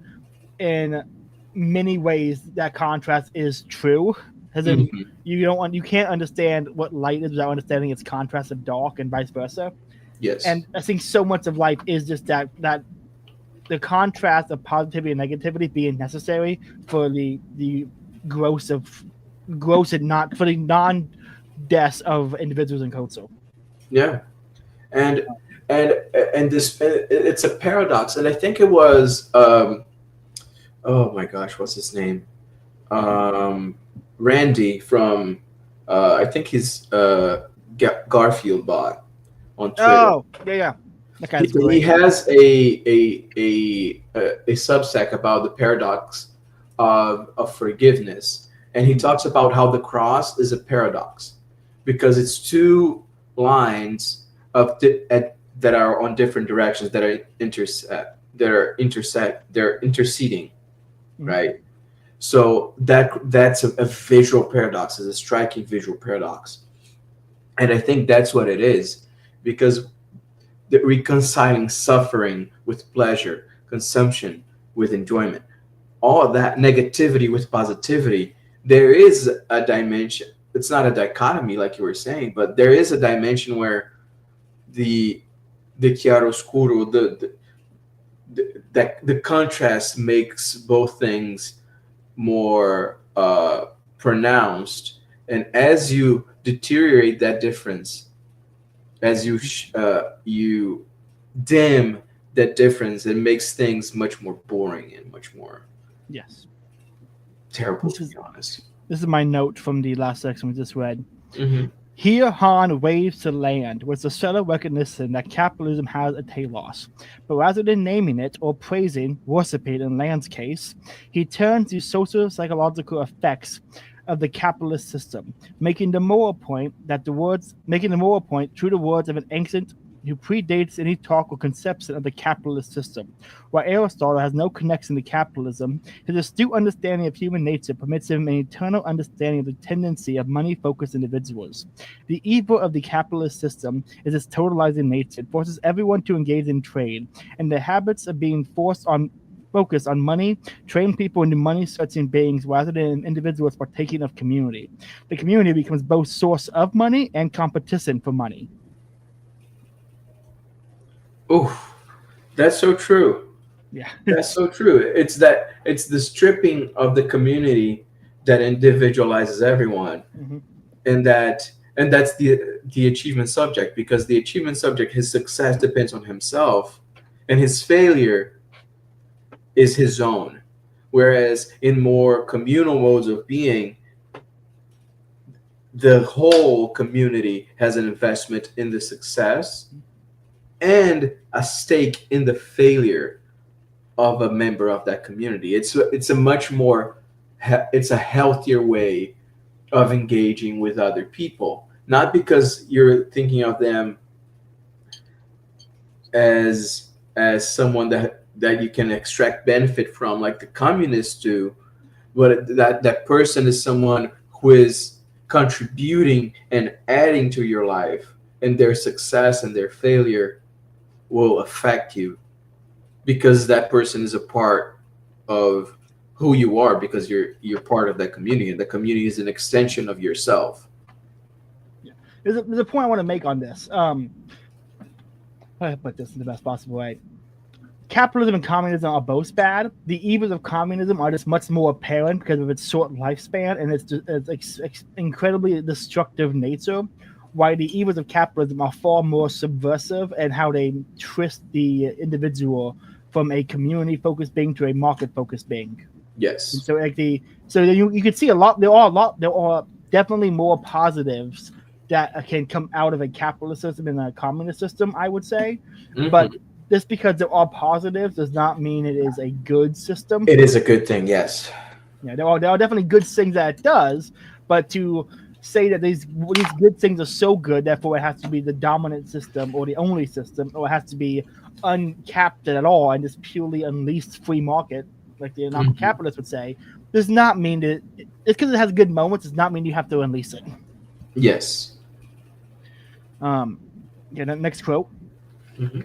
in many ways that contrast is true. As in, you can't understand what light is without understanding its contrast of dark, and vice versa.
Yes.
And I think so much of life is just that the contrast of positivity and negativity being necessary for the growth and not for the non-deaths of individuals in culture.
Yeah, and this, it's a paradox, and I think it was oh my gosh, what's his name? Randy from I think he's Garfield bot on Twitter.
Oh, yeah. That guy's great.
He has a Substack about the paradox of forgiveness, and he talks about how the cross is a paradox because it's two lines of that are on different directions that are intersect, they're interceding, right? So that's a visual paradox, is a striking visual paradox. And I think that's what it is, because the reconciling suffering with pleasure, consumption with enjoyment, all of that negativity with positivity, there is a dimension. It's not a dichotomy like you were saying, but there is a dimension where the chiaroscuro, the contrast makes both things more pronounced, and as you deteriorate that difference, as you dim that difference, it makes things much more boring and much more terrible, to be honest.
This is my note from the last section we just read. Here, Han waves to land with the subtle recognition that capitalism has a telos. But rather than naming it or praising, worshiping in Land's case, he turns to social psychological effects of the capitalist system, making the moral point through the words of an ancient who predates any talk or conception of the capitalist system. While Aristotle has no connection to capitalism, his astute understanding of human nature permits him an eternal understanding of the tendency of money-focused individuals. The evil of the capitalist system is its totalizing nature. It forces everyone to engage in trade, and the habits of being focused on money train people into money-searching beings rather than individuals partaking of community. The community becomes both source of money and competition for money.
Oh, that's so true.
Yeah,
that's so true. It's the stripping of the community that individualizes everyone, and that's the achievement subject, because the achievement subject, his success depends on himself, and his failure is his own. Whereas in more communal modes of being, the whole community has an investment in the success and a stake in the failure of a member of that community. It's a much more, it's a healthier way of engaging with other people, not because you're thinking of them as someone that you can extract benefit from, like the communists do, but that person is someone who is contributing and adding to your life, and their success and their failure will affect you because that person is a part of who you are, because you're part of that community, and the community is an extension of yourself.
Yeah. There's a point I want to make on this. How do I put this in the best possible way? Capitalism and communism are both bad. The evils of communism are just much more apparent because of its short lifespan and its incredibly destructive nature, while the evils of capitalism are far more subversive in how they twist the individual from a community-focused being to a market-focused being.
Yes.
And so you can see there are definitely more positives that can come out of a capitalist system than a communist system, I would say. But just because there are positives does not mean it is a good system.
It is a good thing, yes.
Yeah, there are definitely good things that it does, but to say that these good things are so good, therefore it has to be the dominant system or the only system, or it has to be uncapped at all and just purely unleashed free market, like the anarcho-capitalists would say, does not mean that it's because it has good moments does not mean you have to unleash it.
Yes.
Next quote.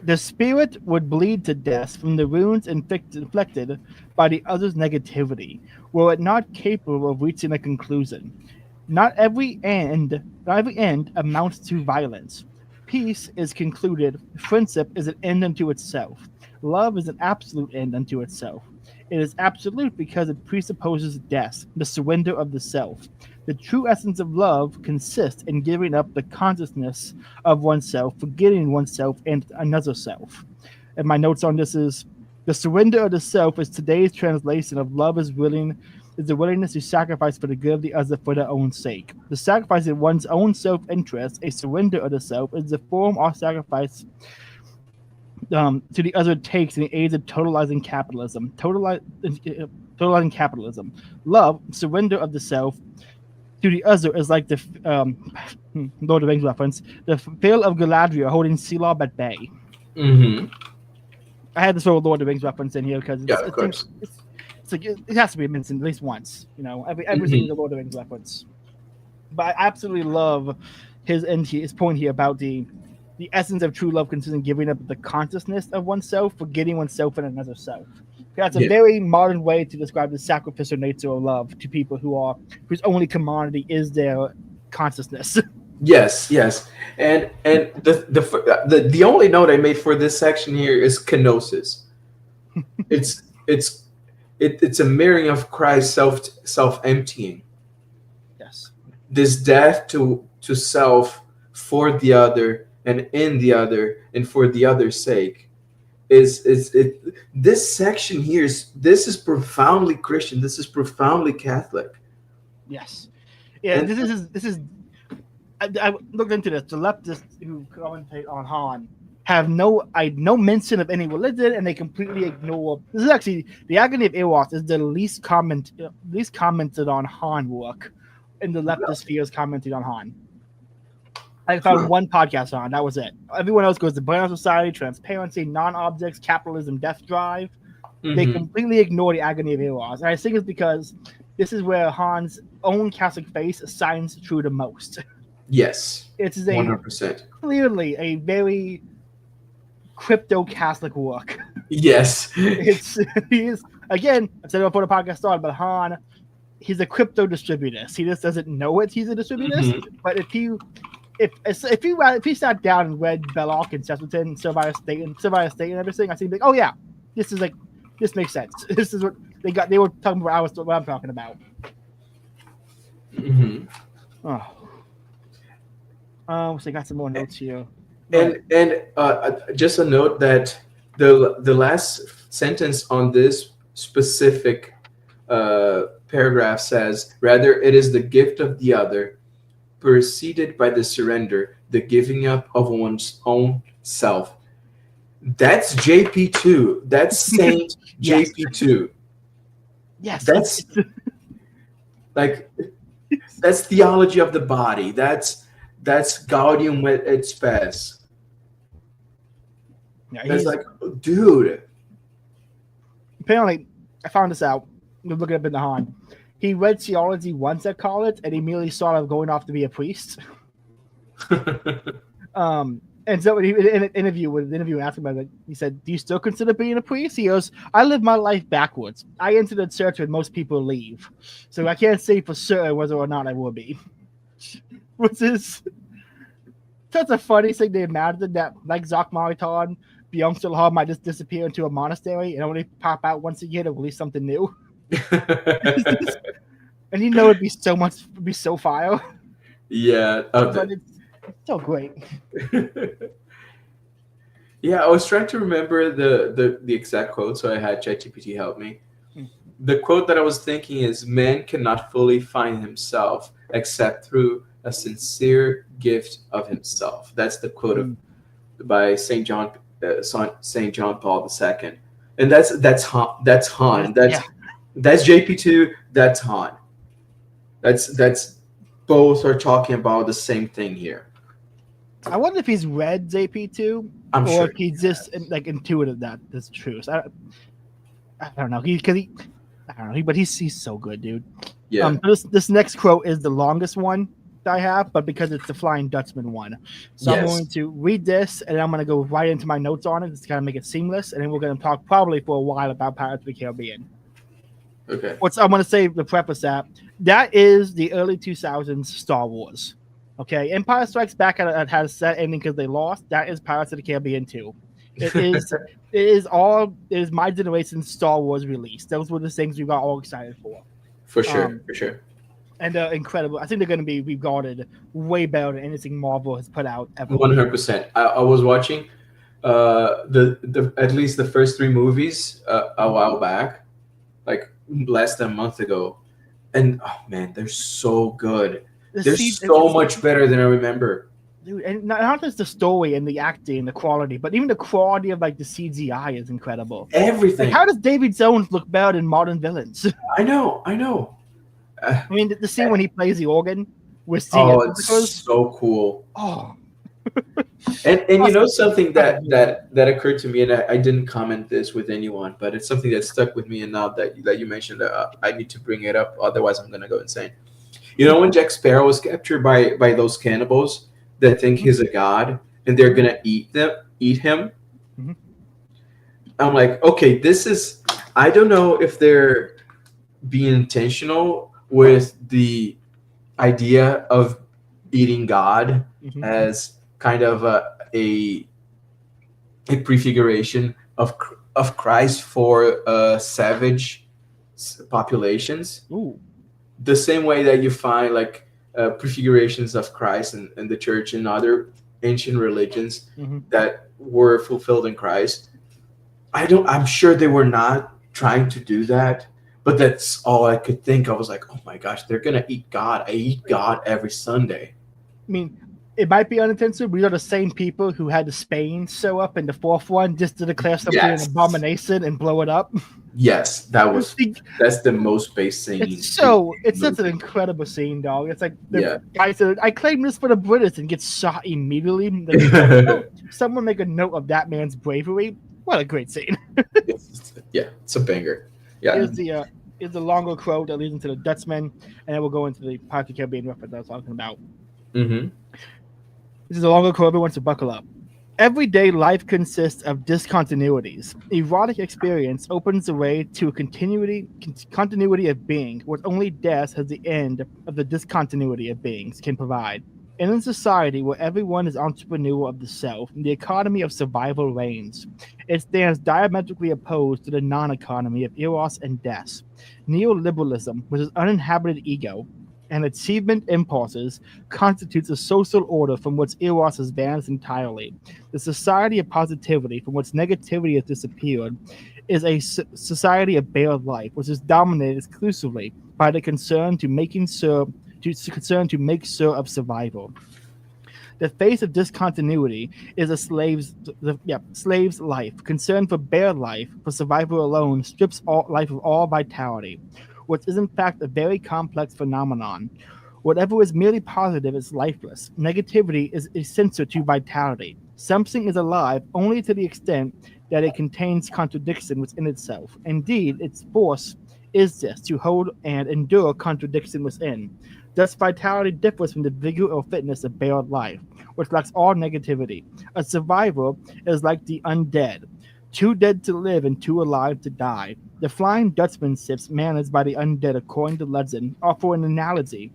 The spirit would bleed to death from the wounds inflicted by the other's negativity, were it not capable of reaching a conclusion. Not every end amounts to violence. Peace is concluded. Friendship is an end unto itself. Love is an absolute end unto itself. It is absolute because it presupposes death, the surrender of the self. The true essence of love consists in giving up the consciousness of oneself, forgetting oneself and another self. And my notes on this is, the surrender of the self is today's translation of love is the willingness to sacrifice for the good of the other for their own sake. The sacrifice of one's own self-interest, a surrender of the self, is the form or sacrifice to the other takes in the aids of totalizing capitalism. Totalizing capitalism. Love, surrender of the self to the other, is like the Lord of the Rings reference, the Vale of Galadriel holding Shelob at bay. I had to throw a Lord of the Rings reference in here because
of course.
it has to be mentioned at least once. Every single Lord of the Rings reference. But I absolutely love his point here about the essence of true love consists in giving up the consciousness of oneself, forgetting oneself and another self. That's a very modern way to describe the sacrificial nature of love to people whose only commodity is their consciousness.
Yes, and the only note I made for this section here is kenosis. It's a mirroring of Christ's self emptying.
Yes,
this death to self for the other and in the other and for the other's sake this section here is profoundly Christian. This is profoundly Catholic.
Yes, yeah. And this is. I looked into this. The leftists who commentate on Han have no mention of any religion, and they completely ignore. This is actually the Agony of Eros is the least commented on Han work in the leftist spheres commenting on Han. I found one podcast on that was it. Everyone else goes to Burnout Society, Transparency, Non-Objects, Capitalism, Death Drive. Mm-hmm. They completely ignore the Agony of Eros, and I think it's because this is where Han's own Catholic faith shines through the most.
Yes,
it's
100%.
Clearly a very crypto Catholic work.
Yes,
he's again. I said it before the podcast started, but Han, he's a crypto distributist. He just doesn't know it. He's a distributist. Mm-hmm. But if he sat down and read Belloc and Chesterton, Servile State and everything, I think like, oh yeah, this makes sense. This is what they got. They were talking about what I'm talking about.
Mm-hmm.
So I got some more notes here.
And just a note that the last sentence on this specific paragraph says, rather it is the gift of the other, preceded by the surrender, the giving up of one's own self. That's JP2. That's Saint
yes.
JP2.
Yes.
That's that's theology of the body. That's Gaudium et Spes.
Yeah,
it's like, dude.
Apparently, I found this out. I'm looking up in the Han. He read theology once at college, and he immediately thought of going off to be a priest. And so in an interview asked him about it, he said, "Do you still consider being a priest?" He goes, "I live my life backwards. I entered the church when most people leave, so I can't say for certain whether or not I will be." Which is such a funny thing to imagine that, like Zach Mariton, Byung Chul might just disappear into a monastery and only pop out once a year to release something new. And it'd be so fire.
Yeah,
but it's so great.
Yeah, I was trying to remember the exact quote, so I had ChatGPT help me. The quote that I was thinking is, "Man cannot fully find himself except through a sincere gift of himself." That's the quote by Saint John Paul II, and that's Han. That's JP2. That's Han. That's both are talking about the same thing here.
I wonder if he's read JP2,
or
sure if he's just like intuitive that that's true. So I don't know. I don't know. But he's so good, dude.
Yeah.
This next quote is the longest one that I have, but because it's the Flying Dutchman one, so I'm going to read this and I'm going to go right into my notes on it just to kind of make it seamless, and then we're going to talk probably for a while about Pirates of the Caribbean.
Okay.
I'm going to say the preface that is the early 2000s Star Wars. Okay, Empire Strikes Back had a set ending because they lost. That is Pirates of the Caribbean 2. It is my generation's Star Wars release. Those were the things we got all excited for.
For sure.
And incredible. I think they're going to be regarded way better than anything Marvel has put out ever.
100%. I was watching the at least the first 3 movies a while back, like less than a month ago, and oh man, they're so good. They're so much better than I remember.
Dude, and not just the story and the acting and the quality, but even the quality of like the CGI is incredible.
Everything.
Like, how does David Jones look better than modern villains?
I know.
I mean, the scene when he plays the organ with
it's so cool.
Oh,
And you know something that occurred to me, and I didn't comment this with anyone, but it's something that stuck with me, and now that you mentioned, I need to bring it up, otherwise I'm gonna go insane. You know when Jack Sparrow was captured by those cannibals that think he's a god, and they're gonna eat him.
Mm-hmm.
I'm like, okay, this is. I don't know if they're being intentional with the idea of eating God
Mm-hmm.
as kind of a prefiguration of Christ for savage populations.
Ooh.
The same way that you find like prefigurations of Christ in the church and other ancient religions
Mm-hmm.
that were fulfilled in Christ. I'm sure they were not trying to do that, but that's all I could think. I was like, oh my gosh, they're gonna eat God. I eat God every Sunday.
I mean, it might be unintentional. We are the same people who had the Spain show up in the fourth one just to declare something an abomination and blow it up.
Yes, that's the most base scene.
It's such an incredible scene, dog. It's like the guy said, "I claim this for the British," and gets shot immediately. Someone make a note of that man's bravery. What a great scene!
It's a banger. Yeah,
is the longer quote that leads into the Dutchman, and then we'll go into the Pirates of the Caribbean reference I was talking about.
Mm-hmm.
This is a longer quote. Everyone should buckle up. Everyday life consists of discontinuities. Erotic experience opens the way to a continuity of being, where only death has the end of the discontinuity of beings can provide. In a society where everyone is entrepreneur of the self, the economy of survival reigns. It stands diametrically opposed to the non-economy of Eros and death. Neoliberalism, which is uninhabited ego, and achievement impulses constitutes a social order from which Eros has vanished entirely. The society of positivity, from which negativity has disappeared, is a society of bare life, which is dominated exclusively by the concern to make sure of survival. The face of discontinuity is a slave's life. Concern for bare life, for survival alone, strips life of all vitality, which is in fact a very complex phenomenon. Whatever is merely positive is lifeless. Negativity is essential to vitality. Something is alive only to the extent that it contains contradiction within itself. Indeed, its force is this, to hold and endure contradiction within. Thus, vitality differs from the vigor or fitness of bare life, which lacks all negativity. A survivor is like the undead, too dead to live and too alive to die. The Flying Dutchman ships managed by the undead, according to legend, offer an analogy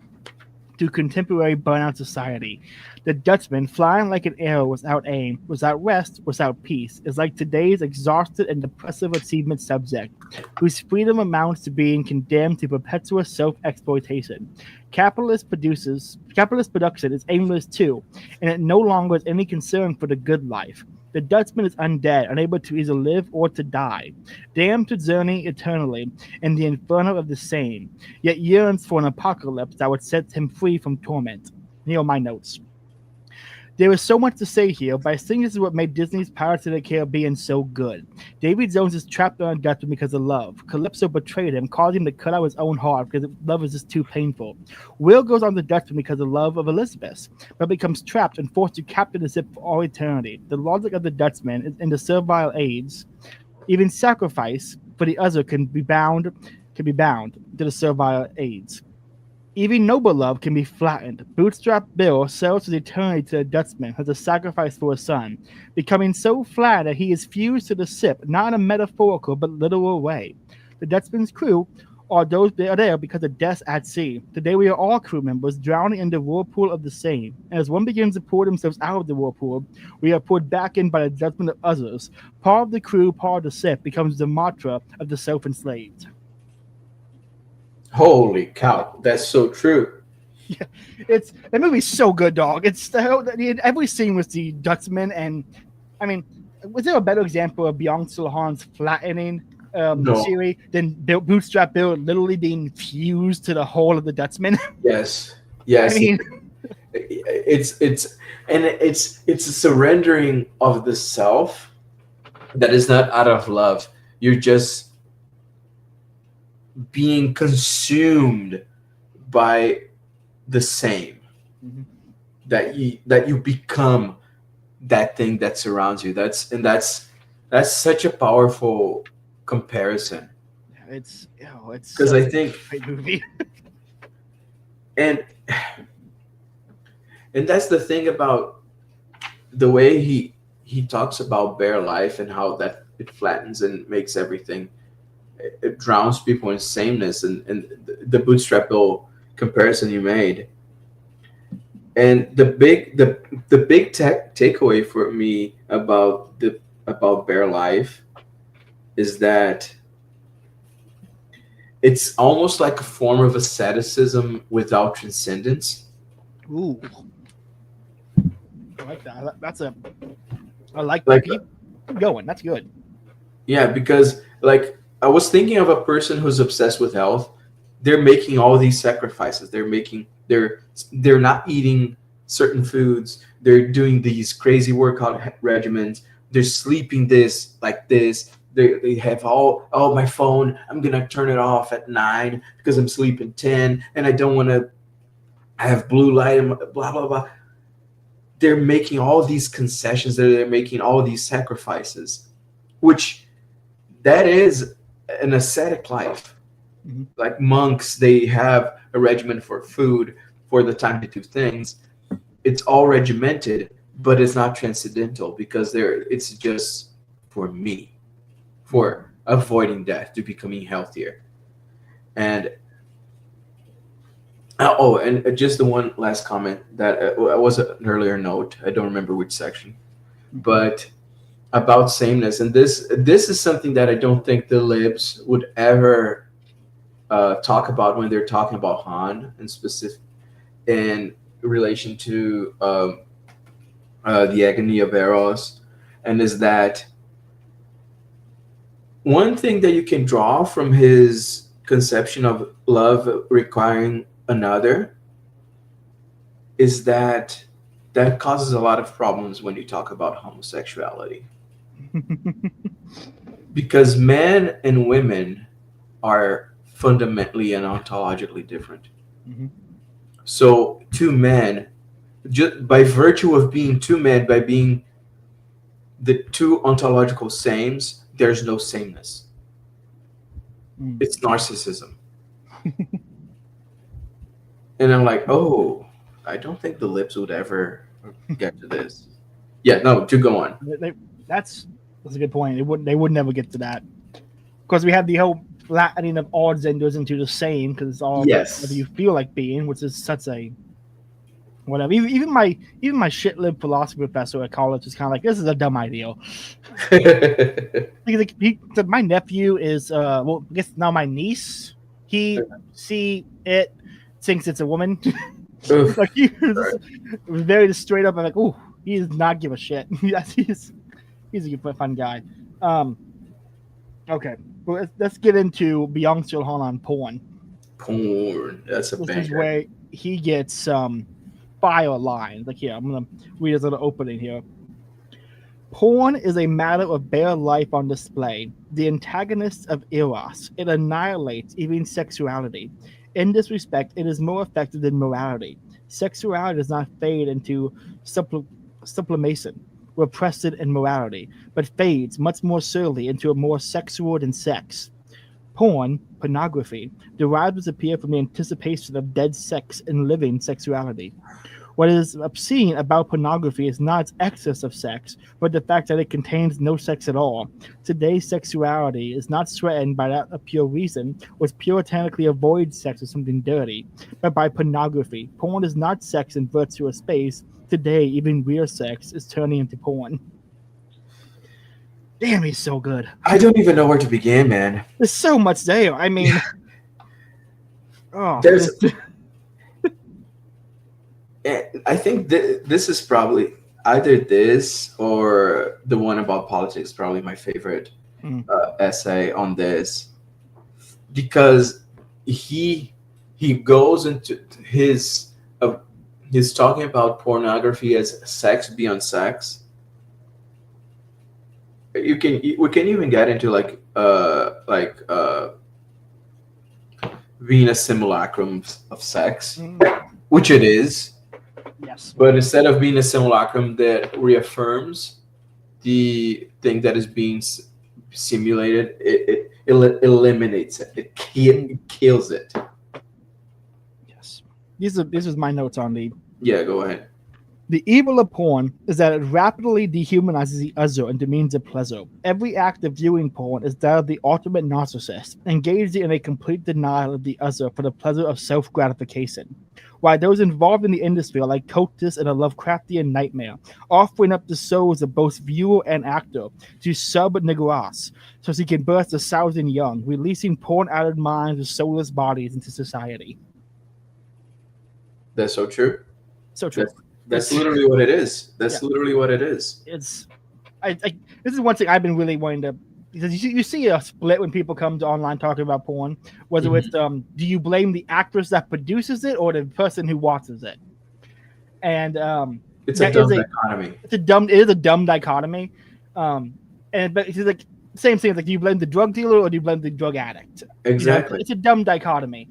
to contemporary burnout society. The Dutchman, flying like an arrow without aim, without rest, without peace, is like today's exhausted and depressive achievement subject, whose freedom amounts to being condemned to perpetual self-exploitation. Capitalist production is aimless too, and it no longer has any concern for the good life. The Dutchman is undead, unable to either live or to die, damned to journey eternally in the inferno of the same, yet yearns for an apocalypse that would set him free from torment. Here are my notes. There is so much to say here, but I think this is what made Disney's Pirates of the Caribbean so good. Davy Jones is trapped on a Dutchman because of love. Calypso betrayed him, causing him to cut out his own heart because love is just too painful. Will goes on the Dutchman because of love of Elizabeth, but becomes trapped and forced to captain the ship for all eternity. The logic of the Dutchman is in the servile age. Even sacrifice for the other can be bound to the servile age. Even noble love can be flattened. Bootstrap Bill sells his eternity to the Dutchman as a sacrifice for his son, becoming so flat that he is fused to the ship, not in a metaphorical but literal way. The Dutchman's crew are those that are there because of death at sea. Today we are all crew members drowning in the whirlpool of the same. And as one begins to pour themselves out of the whirlpool, we are poured back in by the judgment of others. Part of the crew, part of the ship becomes the mantra of the self-enslaved.
Holy cow, that's so true.
Yeah, that movie's so good, dog. It's every scene with the Dutchman, and I mean, was there a better example of Byung Han's flattening series than Bootstrap Bill literally being fused to the whole of the Dutchman?
Yes.
I mean,
it's a surrendering of the self that is not out of love. You're just being consumed by the same, that you become that thing that surrounds you. That's such a powerful comparison.
It's
Because
such
I think
a great movie.
and that's the thing about the way he talks about bare life and how that it flattens and makes everything, it drowns people in sameness, and the bootstrap bill comparison you made. And the big takeaway for me about bare life is that it's almost like a form of asceticism without transcendence.
Ooh, I like that. I like
Like,
keep going. That's good.
yeah, because like I was thinking of a person who's obsessed with health. They're making all these sacrifices. They're not eating certain foods. They're doing these crazy workout regimens. They're sleeping this. They have oh, my phone, I'm gonna turn it off at 9 because I'm sleeping 10 and I don't want to have blue light and blah blah blah. They're making all these concessions. They're making all these sacrifices, which that is an ascetic life.
Mm-hmm.
Like monks, they have a regimen for food, for the time to do things. It's all regimented, but it's not transcendental because it's just for me, for avoiding death, to becoming healthier. And and just the one last comment that was an earlier note. I don't remember which section, but about sameness. And this is something that I don't think the libs would ever talk about when they're talking about Han in specific, in relation to the agony of Eros, and is that one thing that you can draw from his conception of love requiring another is that causes a lot of problems when you talk about homosexuality. Because men and women are fundamentally and ontologically different.
Mm-hmm.
So two men, just by virtue of being two men, by being the two ontological sames, there's no sameness. It's narcissism. And I'm like, oh, I don't think the lips would ever get to this. Yeah, no, to go on.
That's a good point. They would never get to that. Because we have the whole flattening of all genders into the same, because it's all whatever you feel like being, which is such a whatever. Even my shit-lib philosophy professor at college was kind of like, this is a dumb idea. He said my nephew is well, I guess now my niece. He thinks it's a woman. Like he was very straight up. I'm like, oh, he does not give a shit. he's a good fun guy. Okay, well, let's get into Byung Chul on porn.
Porn, that's a banger.
This is where he gets fire lines. Like here, I'm gonna read his little opening here. Porn is a matter of bare life on display, the antagonist of Eros. It annihilates even sexuality. In this respect, it is more effective than morality. Sexuality does not fade into sublimation, repressed in morality, but fades much more surely into a more sexual than sex. Pornography, derives its appeal from the anticipation of dead sex and living sexuality. What is obscene about pornography is not its excess of sex, but the fact that it contains no sex at all. Today's sexuality is not threatened by that of pure reason, which puritanically avoids sex as something dirty, but by pornography. Porn is not sex in virtue of space. Today, even real sex is turning into porn. Damn, he's so good.
I don't even know where to begin, man.
There's so much there. I mean,
I think this is probably either this or the one about politics. Probably my favorite essay on this, because he goes into his he's talking about pornography as sex beyond sex. We can even get into being a simulacrum of sex, which it is.
Yes.
But instead of being a simulacrum that reaffirms the thing that is being simulated, it eliminates it. It kills it.
Yes. These is my notes on the.
Yeah, go ahead.
The evil of porn is that it rapidly dehumanizes the other and demeans the pleasure. Every act of viewing porn is that of the ultimate narcissist, engaged in a complete denial of the other for the pleasure of self-gratification. While those involved in the industry are like cultists in a Lovecraftian nightmare, offering up the souls of both viewer and actor to sub-Nigras so she can birth 1,000 young, releasing porn-addled minds with soulless bodies into society.
That's so true.
So true.
That's literally what it is. That's literally what it is.
It's, this is one thing I've been really wanting to, because you see a split when people come to online talking about porn, whether it's do you blame the actress that produces it or the person who watches it? And
it's a dumb dichotomy.
It is a dumb dichotomy. But it's like same thing. Like, do you blame the drug dealer or do you blame the drug addict?
Exactly.
You know, it's a dumb dichotomy.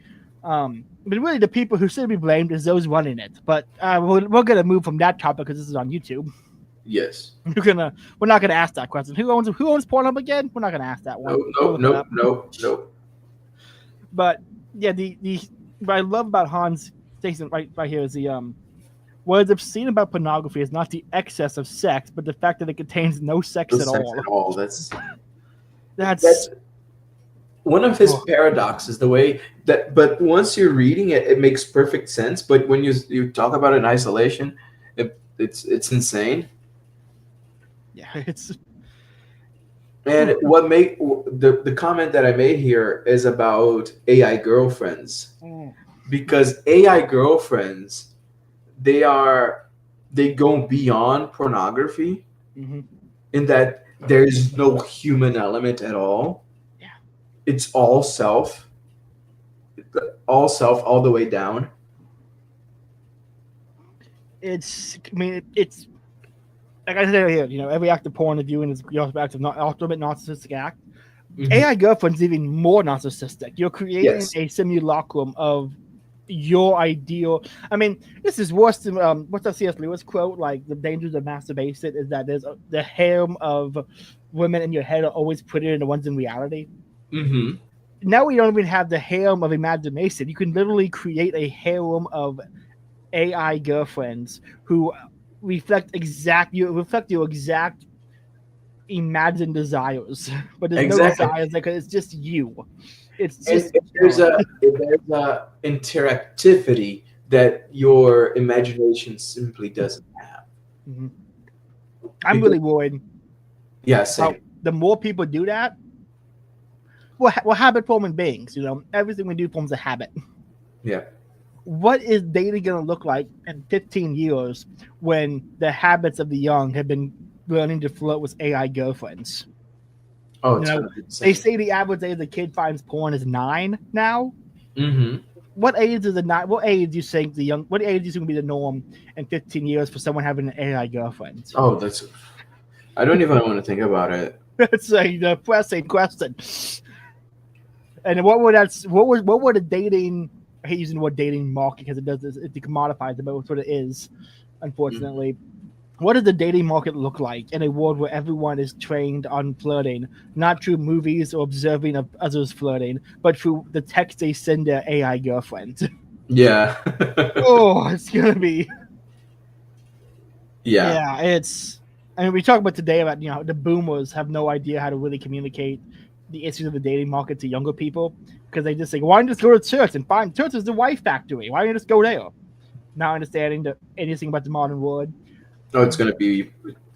But really, the people who should be blamed is those running it. But we're gonna move from that topic because this is on YouTube.
Yes.
We're not gonna ask that question. Who owns Pornhub again? We're not gonna ask that one.
Nope.
But yeah, what I love about Hans statement right here is the what is obscene about pornography is not the excess of sex, but the fact that it contains no sex at all. That's
one of his paradoxes, the way that, but once you're reading it, it makes perfect sense. But when you talk about it in isolation, it's insane.
Yeah, it's.
And what make the comment that I made here is about AI girlfriends, because AI girlfriends, they go beyond pornography, in that there is no human element at all. It's all self, all the way down.
It's like I said here, you know, every act of porn of viewing is your act of ultimate narcissistic act. AI girlfriend's even more narcissistic. You're creating a simulacrum of your ideal. I mean, this is worse than what's that C.S. Lewis quote? Like, the dangers of masturbation is that there's the harem of women in your head are always prettier than the ones in reality. Now we don't even have the harem of imagination. You can literally create a harem of AI girlfriends who reflect your exact imagined desires, but there's no desires because it's just you. It's just
there's a interactivity that your imagination simply doesn't have.
I'm really worried.
Yeah, same.
The more people do that, we're habit-forming beings. You know, everything we do forms a habit.
Yeah.
What is dating going to look like in 15 years when the habits of the young have been learning to flirt with AI girlfriends?
Oh,
they say the average age a kid finds porn is 9 now. What age is what age do you think what age do you think will be the norm in 15 years for someone having an AI girlfriend?
Oh, I don't even want to think about it.
It's a depressing question. And what would the dating? I hate using the word dating market because it commodifies it, but that's what it is, unfortunately. What does the dating market look like in a world where everyone is trained on flirting, not through movies or observing of others flirting, but through the text they send their AI girlfriend?
Yeah.
Oh, it's gonna be.
Yeah.
It's. I mean, we talk about today about the boomers have no idea how to really communicate the issues of the dating market to younger people because they just say, why don't you just go to church and find church is the wife factory? Why don't you just go there? Not understanding anything about the modern world.
Oh, it's going to be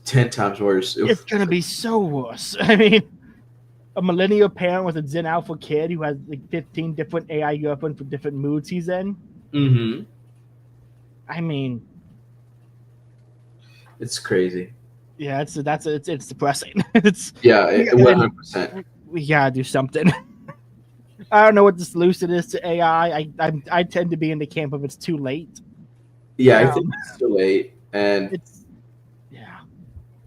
10 times worse.
It's going to be so worse. I mean, a millennial parent with a Zen Alpha kid who has like 15 different AI girlfriends for different moods he's in. I mean,
it's crazy.
Yeah, it's depressing. It's
100%.
We gotta do something. I don't know what the solution is to AI. I tend to be in the camp of it's too late.
Yeah, I think it's too late, and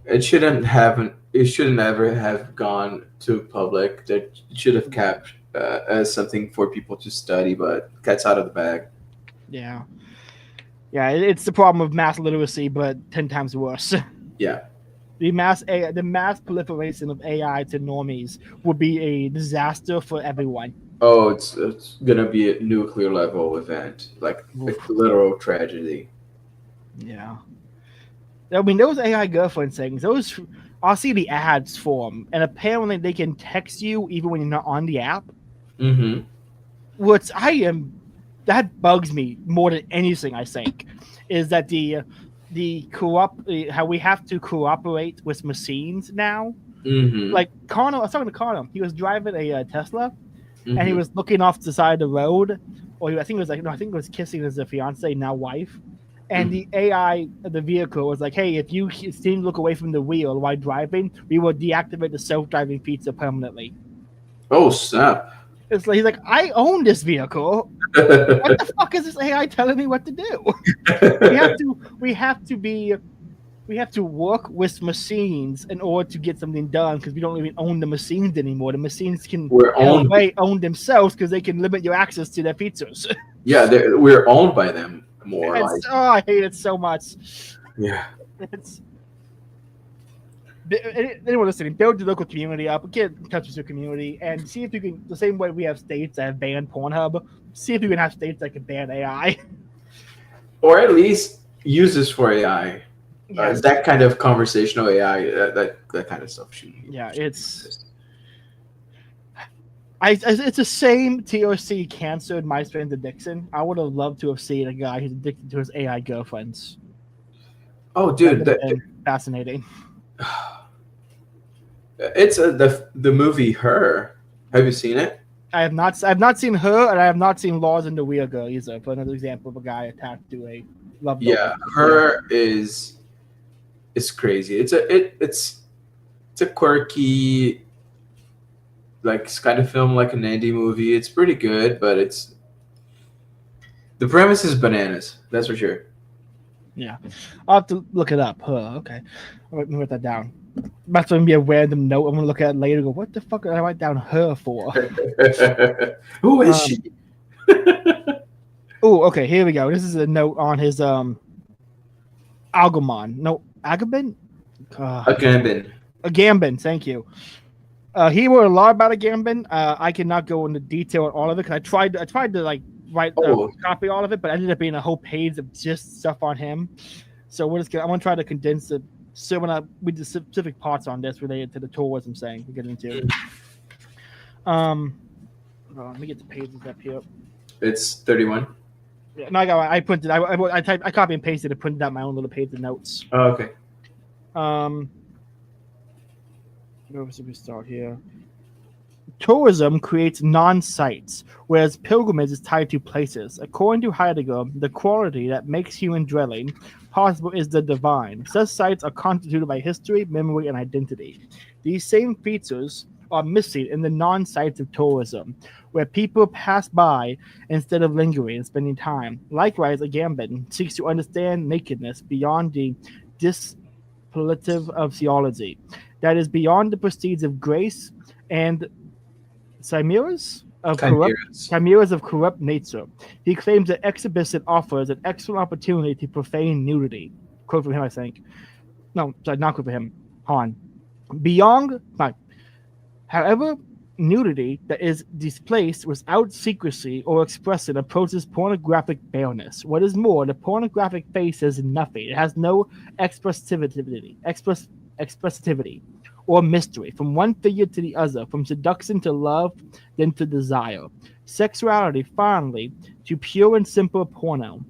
it shouldn't ever have gone to public. That it should have kept as something for people to study, but cat's out of the bag.
Yeah. Yeah, it's the problem of mass literacy, but 10 times worse.
Yeah.
The mass proliferation of AI to normies would be a disaster for everyone.
Oh, it's gonna be a nuclear level event, like a literal tragedy.
Yeah. I mean, those AI girlfriend things, those I'll see the ads for them, and apparently they can text you even when you're not on the app.
Mm-hmm.
Which that bugs me more than anything. I think is that how we have to cooperate with machines now.
Mm-hmm.
Like Connor, I was talking to Connor. He was driving a Tesla, and he
Mm-hmm.
was looking off the side of the road, or I think it was kissing his fiance, now wife. And the AI of the vehicle was like, "Hey, if you seem to look away from the wheel while driving, we will deactivate the self-driving feature permanently."
Oh snap!
It's like he's like, "I own this vehicle. What the fuck is this AI telling me what to do?" We have to work with machines in order to get something done because we don't even own the machines anymore. The machines can own themselves because they can limit your access to their features.
Yeah, we're owned by them more.
I hate it so much.
Yeah.
Anyone listening, build your local community up, get in touch with your community, and see if you can. The same way we have states that have banned Pornhub, see if you can have states that can ban AI,
or at least use this for AI.
Yes.
That kind of conversational AI, that kind of stuff.
Yeah, it's a shame TOC canceled My Friend's Addiction. I would have loved to have seen a guy who's addicted to his AI girlfriends.
Oh, dude,
fascinating.
It's the movie Her. Have you seen it?
I have not. I've not seen Her, and I have not seen Laws in the Weird Girl either. For another example of a guy attached to a love.
Yeah, Her is crazy. It's a quirky, like kind of film, like an indie movie. It's pretty good, but the premise is bananas. That's for sure.
Yeah, I'll have to look it up. Huh, okay, let me write that down. That's going to be a random note. I'm going to look at it later and go, what the fuck did I write down Her for?
Who is she?
Oh, okay, here we go. This is a note on his Agumon. No, Agabin? Agambin, thank you. He wrote a lot about Agambin. I cannot go into detail on all of it because I tried to like copy all of it, but it ended up being a whole page of just stuff on him. So I'm going to try to condense it. So with the specific parts on this related to the tourism I'm saying we get into. Let me get the pages up here.
It's 31.
Yeah, no, I printed. I copy and pasted and printed out my own little page of notes.
Oh, okay.
Where should we start here? Tourism creates non-sites, whereas pilgrimage is tied to places. According to Heidegger, the quality that makes human dwelling possible is the divine. Such sites are constituted by history, memory, and identity. These same features are missing in the non-sites of tourism, where people pass by instead of lingering and spending time. Likewise, Agamben seeks to understand nakedness beyond the dispositive of theology, that is beyond the prestige of grace and chimeras of corrupt nature. He claims that exhibition offers an excellent opportunity to profane nudity. Quote from him, I think. No, sorry, not quote from him. Han. However, nudity that is displaced without secrecy or expression approaches pornographic bareness. What is more, the pornographic face is nothing. It has no expressivity or mystery, from one figure to the other, from seduction to love, then to desire. Sexuality, finally, to pure and simple porno.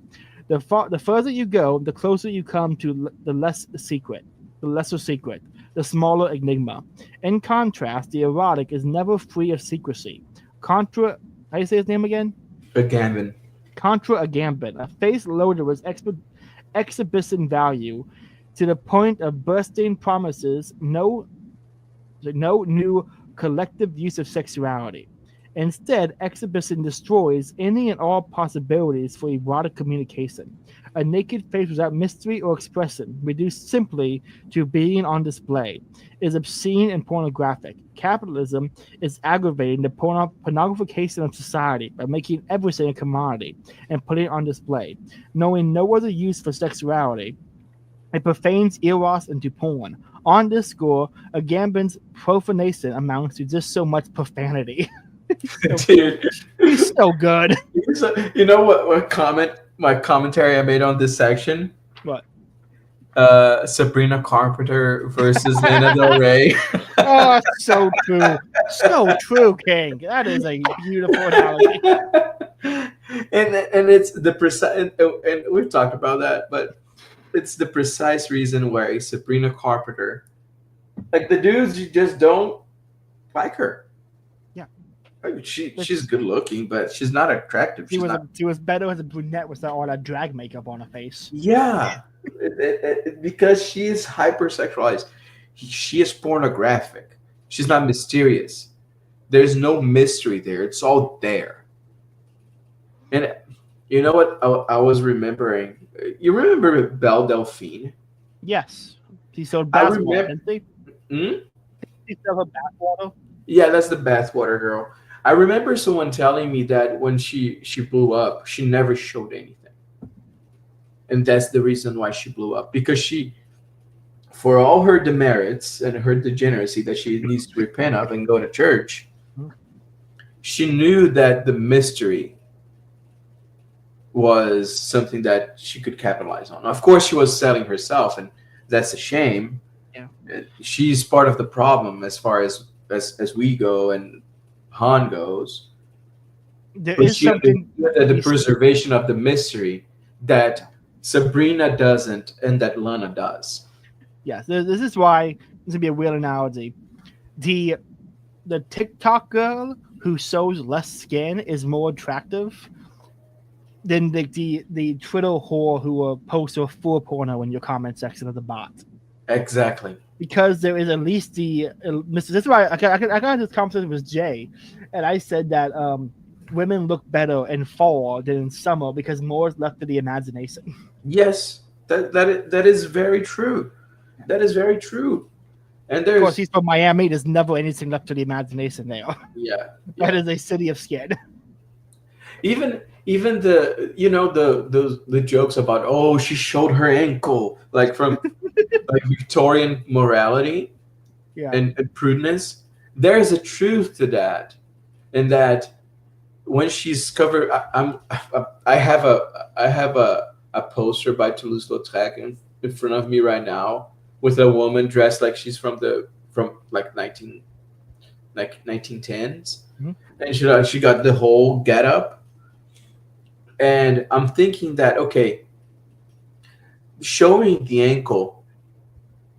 The further you go, the closer you come to the lesser secret, the smaller enigma. In contrast, the erotic is never free of secrecy. How do you say his name again?
Agamben.
Contra Agamben, a face loaded with exhibition value to the point of bursting promises no new collective use of sexuality. Instead, exhibition destroys any and all possibilities for erotic communication. A naked face without mystery or expression, reduced simply to being on display, is obscene and pornographic. Capitalism is aggravating the pornographication of society by making everything a commodity and putting it on display. Knowing no other use for sexuality, it profanes Eros into porn. On this score, Agamben's profanation amounts to just so much profanity.
Dude,
He's so good.
you know what my commentary I made on this section?
What?
Sabrina Carpenter versus Lana Del Rey.
Oh, so true. So true, King. That is a beautiful analogy.
and it's the precise, and we've talked about that, but it's the precise reason why Sabrina Carpenter, like the dudes, you just don't like her.
Yeah,
I mean, she's good looking, but she's not attractive.
She was better as a brunette with all that drag makeup on her face.
Yeah, because she is hypersexualized. She is pornographic. She's not mysterious. There's no mystery there. It's all there. And you know what? I was remembering. You remember Belle Delphine?
Yes. She sold bathwater, didn't she? She sold her bathwater?
Yeah, that's the bathwater girl. I remember someone telling me that when she blew up, she never showed anything. And that's the reason why she blew up. Because she, for all her demerits and her degeneracy that she needs to repent of and go to church, she knew that the mystery was something that she could capitalize on. Of course, she was selling herself, and that's a shame.
Yeah,
she's part of the problem as far as we go and Han goes.
There is something
the preservation of the mystery that Sabrina doesn't and that Lana does.
Yes, this is why this would be a weird analogy. The TikTok girl who shows less skin is more attractive than the Twitter whore who will post a full porno in your comment section of the bot.
Exactly.
Because there is at least this is why I got this conversation with Jay, and I said that women look better in fall than in summer because more is left to the imagination.
Yes, that is very true. That is very true. And
of course, he's from Miami. There's never anything left to the imagination there.
Yeah.
That is a city of skin.
Even the jokes about, oh, she showed her ankle, like from like Victorian morality, and prudence. There is a truth to that, and that when she's covered, I have a poster by Toulouse-Lautrec in front of me right now with a woman dressed like she's from 1910s, and she got the whole getup. And I'm thinking that, okay, showing the ankle,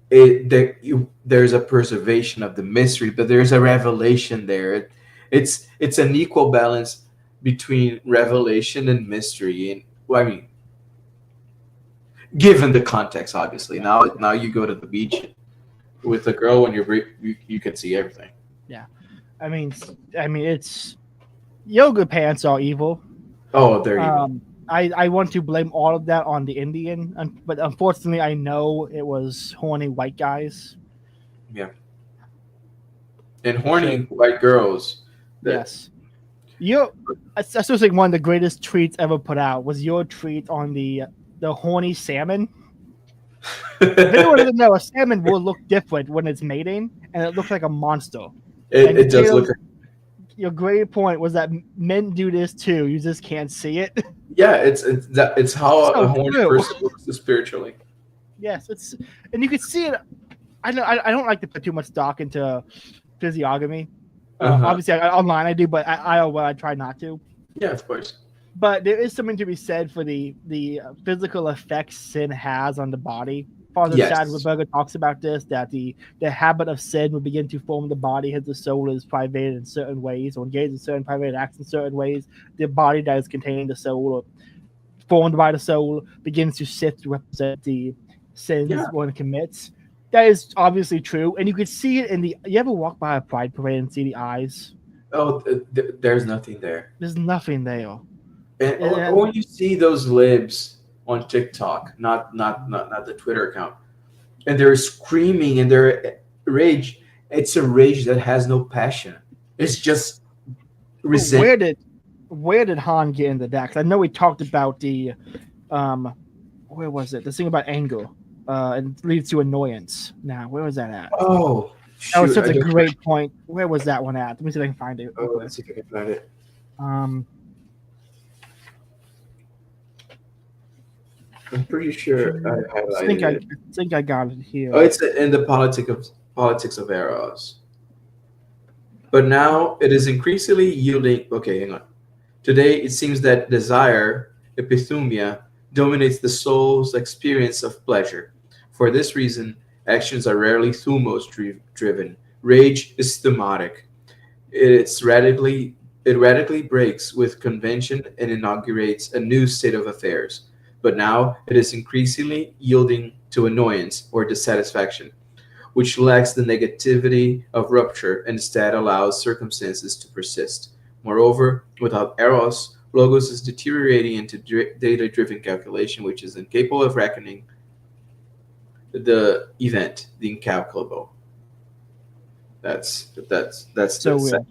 there's a preservation of the mystery, but there's a revelation there. It's an equal balance between revelation and mystery. And well, I mean, given the context, obviously. Now you go to the beach with a girl and you can see everything.
Yeah, I mean, it's yoga pants are evil.
Oh, there you go.
I want to blame all of that on the Indian, but unfortunately, I know it was horny white guys.
Yeah. And horny white girls.
Yes. I still think one of the greatest tweets ever put out was your tweet on the horny salmon. If anyone doesn't know, a salmon will look different when it's mating, and it looks like a monster.
It does look.
Your great point was that men do this too. You just can't see it.
Yeah, it's how a horny person looks spiritually.
Yes, and you can see it. I don't like to put too much stock into physiognomy. Obviously, online I do, but I try not to.
Yeah, of course.
But there is something to be said for the physical effects sin has on the body. Father Sadlerberger talks about this, that the habit of sin will begin to form the body as the soul is privated in certain ways, or engaged in certain private acts in certain ways. The body that is containing the soul, or formed by the soul, begins to sift to represent the sins one commits. That is obviously true, and you could see it in the. You ever walk by a pride parade and see the eyes?
Oh, there's nothing there.
There's nothing there.
And when you see those libs on TikTok, not the Twitter account, and they're screaming and they're rage, it's a rage that has no passion. It's just resentment.
Where did Han get into that? 'Cause I know we talked about the where was it? The thing about anger and leads to annoyance. Now, where was that at?
Oh,
that was
shoot,
such a great point. Where was that one at? Let me see if I can find it.
Oh, let's see if I can find it. I'm pretty sure I highlighted it.
I think I got it here.
Oh, it's in the politics of Eros. But now it is increasingly yielding. Okay, hang on. Today it seems that desire, epithumia, dominates the soul's experience of pleasure. For this reason, actions are rarely thumos driven. Rage is thumatic. It radically breaks with convention and inaugurates a new state of affairs. But now it is increasingly yielding to annoyance or dissatisfaction, which lacks the negativity of rupture and instead allows circumstances to persist. Moreover, without Eros, Logos is deteriorating into data-driven calculation, which is incapable of reckoning the event, the incalculable. That's
so weird.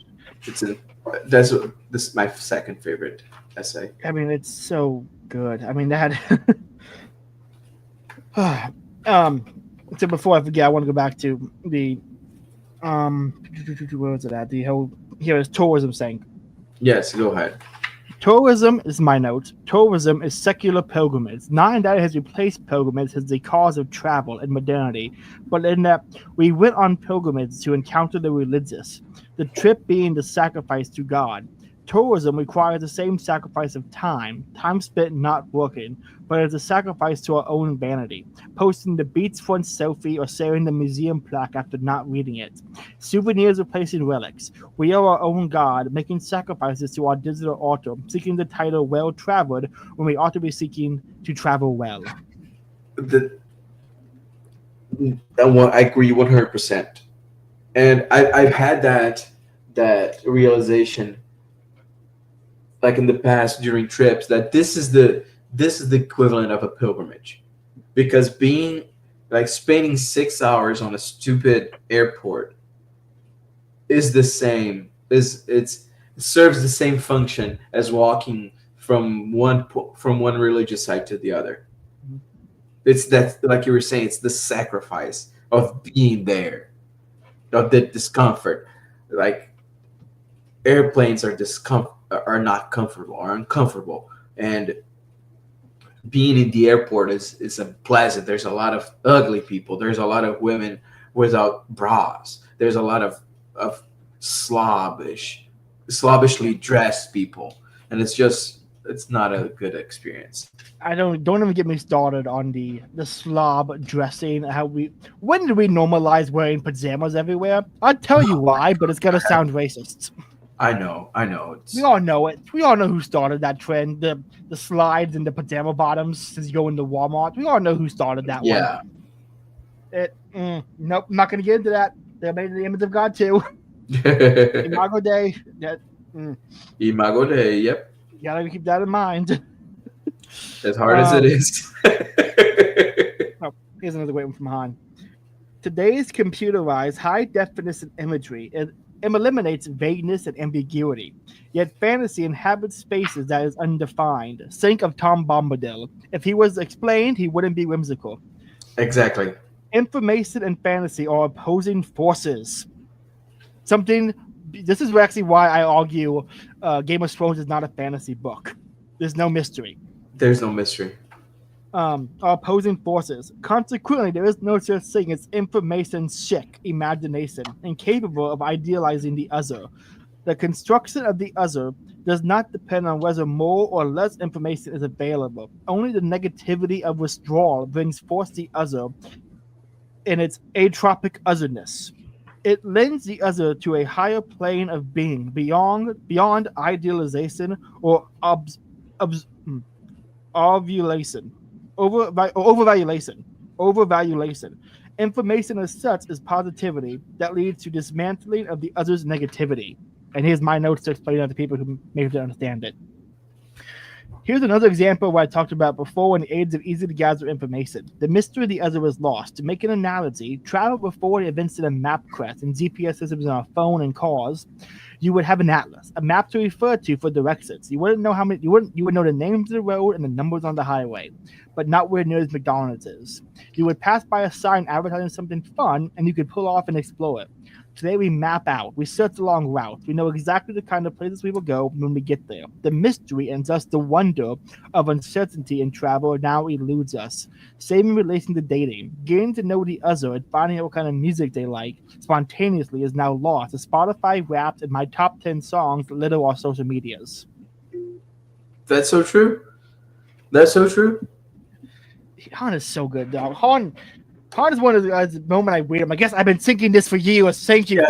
This is my second favorite essay.
I mean, it's so good. I mean, that. So before I forget, I want to go back to the where was it at? The whole here is tourism saying.
Yes, go ahead.
Tourism is my note. Tourism is secular pilgrimage. Not in that it has replaced pilgrimage as the cause of travel in modernity, but in that we went on pilgrimage to encounter the religious, the trip being the sacrifice to God. Tourism requires the same sacrifice of time spent not working, but as a sacrifice to our own vanity, posting the beachfront selfie or sharing the museum plaque after not reading it. Souvenirs replacing relics. We are our own God, making sacrifices to our digital altar, seeking the title well-traveled when we ought to be seeking to travel well.
I agree 100%. And I've had that realization like in the past during trips that this is the equivalent of a pilgrimage, because spending 6 hours on a stupid airport is the same, it serves the same function as walking from one religious site to the other. It's that, like you were saying, it's the sacrifice of being there, of the discomfort. Like airplanes are not comfortable, are uncomfortable, and being in the airport is unpleasant. There's a lot of ugly people. There's a lot of women without bras. There's a lot of slobbishly dressed people, and it's not a good experience.
Don't even get me started on the slob dressing. When did we normalize wearing pajamas everywhere? I'll tell you why, but it's gonna sound racist.
I know.
We all know it. We all know who started that trend. The slides and the pajama bottoms as you go into Walmart. We all know who started that one. Nope, I'm not going to get into that. They're made in the image of God too. Imago Dei.
Imago Dei, yep.
You gotta keep that in mind.
As hard as it is.
Here's another great one from Han. Today's computerized high-definition imagery eliminates vagueness and ambiguity. Yet fantasy inhabits spaces that is undefined. Think of Tom Bombadil. If he was explained, he wouldn't be whimsical.
Exactly.
Information and fantasy are opposing forces. This is actually why I argue Game of Thrones is not a fantasy book. There's no mystery.
There's no mystery.
Are opposing forces. Consequently, there is no such thing as information sick imagination, incapable of idealizing the other. The construction of the other does not depend on whether more or less information is available. Only the negativity of withdrawal brings forth the other in its atropic otherness. It lends the other to a higher plane of being, beyond idealization or ovulation. Overvaluation. Information as such is positivity that leads to dismantling of the other's negativity. And here's my notes to explain it to people who maybe don't understand it. Here's another example where I talked about before when the aids of easy to gather information. The mystery of the other is lost. To make an analogy, travel before the events in a map quest and GPS systems on our phone and cars, you would have an atlas, a map to refer to for directions. You wouldn't know how many. You would know the names of the road and the numbers on the highway, but not where nearest McDonald's is. You would pass by a sign advertising something fun, and you could pull off and explore it. Today we map out, we search along routes, we know exactly the kind of places we will go when we get there. The mystery and thus the wonder of uncertainty in travel now eludes us. Same in relation to dating. Getting to know the other and finding out what kind of music they like spontaneously is now lost. The Spotify Wrapped in my top 10 songs little off social medias.
That's so true. That's so true.
Han is so good, dog. Han is one of the guys. The moment I read him, I guess I've been thinking this for years. Thank you,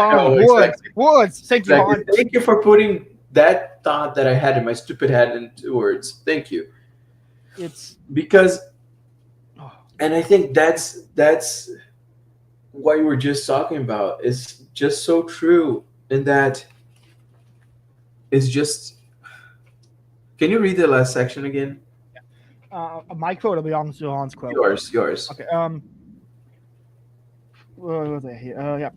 words. Thank you, Han.
Thank you for putting that thought that I had in my stupid head into words. Thank you.
It's
because, and I think that's what you were just talking about. Is just so true in that. It's just. Can you read the last section again?
My quote will be on Han's quote.
Yours.
Okay. What was it here? Yeah.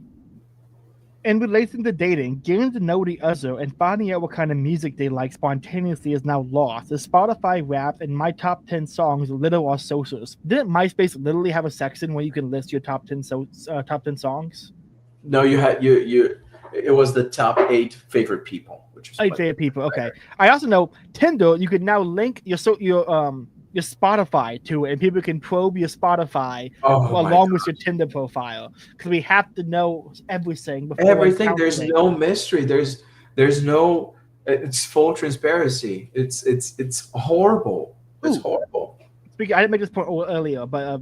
In relation to dating, getting to know the other and finding out what kind of music they like spontaneously is now lost. The Spotify Wrapped in my top 10 songs little are socials. Didn't MySpace literally have a section where you can list your top 10 songs?
No, you had you. It was the top 8 favorite people, which is
8 favorite people. Okay. I also know Tinder. You can now link your Spotify to it, and people can probe your Spotify along with your Tinder profile, because we have to know everything.
Everything. There's no mystery. There's no. It's full transparency. It's horrible. It's horrible.
Speaking, I didn't make this point earlier, but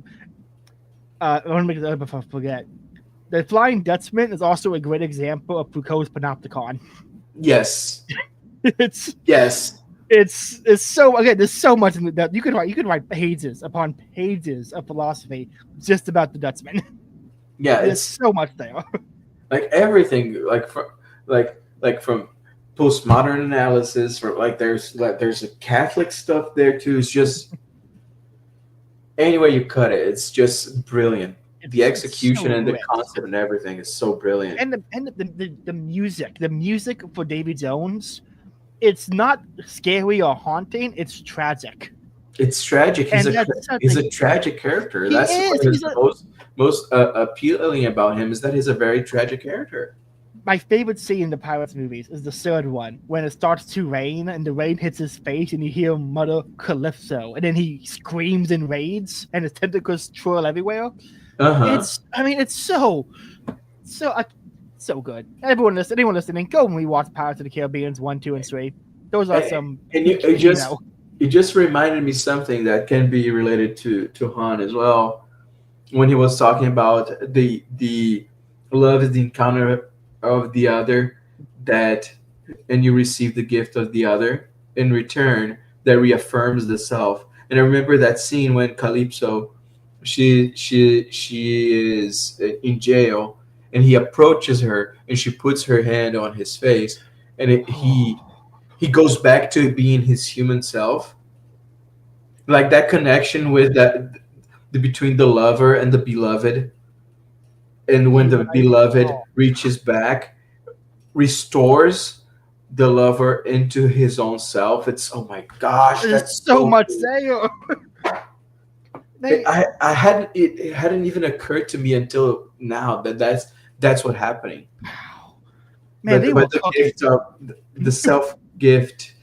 I want to make this before I forget. The Flying Dutchman is also a great example of Foucault's panopticon.
Yes.
It's so, again, there's so much in that you could write pages upon pages of philosophy just about the Dutchman.
Yeah,
there's so much there.
Like everything, from postmodern analysis, or there's a Catholic stuff there too. It's just any way you cut it, it's just brilliant. The execution and the concept and everything is so brilliant.
And the music for Davy Jones, it's not scary or haunting. It's tragic.
It's tragic. He's a tragic character. That's what is the most appealing about him, is that he's a very tragic character.
My favorite scene in the Pirates movies is the third one, when it starts to rain and the rain hits his face and you hear him mutter Calypso, and then he screams and raids and his tentacles twirl everywhere. It's so good. Anyone listening, go and rewatch Pirates of the Caribbean 1, 2, and 3. Those are some.
And it just reminded me something that can be related to Han as well, when he was talking about the love is the encounter of the other, and you receive the gift of the other in return that reaffirms the self. And I remember that scene when Calypso. She is in jail, and he approaches her, and she puts her hand on his face, and he goes back to being his human self. Like that connection with between the lover and the beloved, and when the beloved reaches back, restores the lover into his own self. It's, oh my gosh,
that's so much there.
It hadn't even occurred to me until now that's what's happening.
Wow, man!
The self gift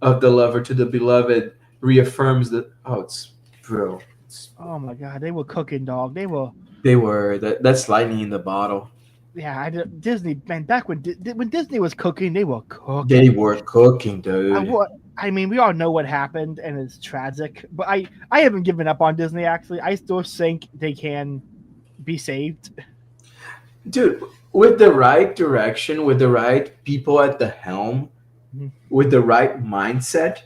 of the lover to the beloved reaffirms that. Oh
my God, they were cooking, dog. They were.
That's lightning in the bottle.
Yeah, Disney, man. Back when Disney was cooking, they were cooking.
They were cooking, dude.
I mean, we all know what happened, and it's tragic. But I haven't given up on Disney, actually. I still think they can be saved.
Dude, with the right direction, with the right people at the helm, with the right mindset,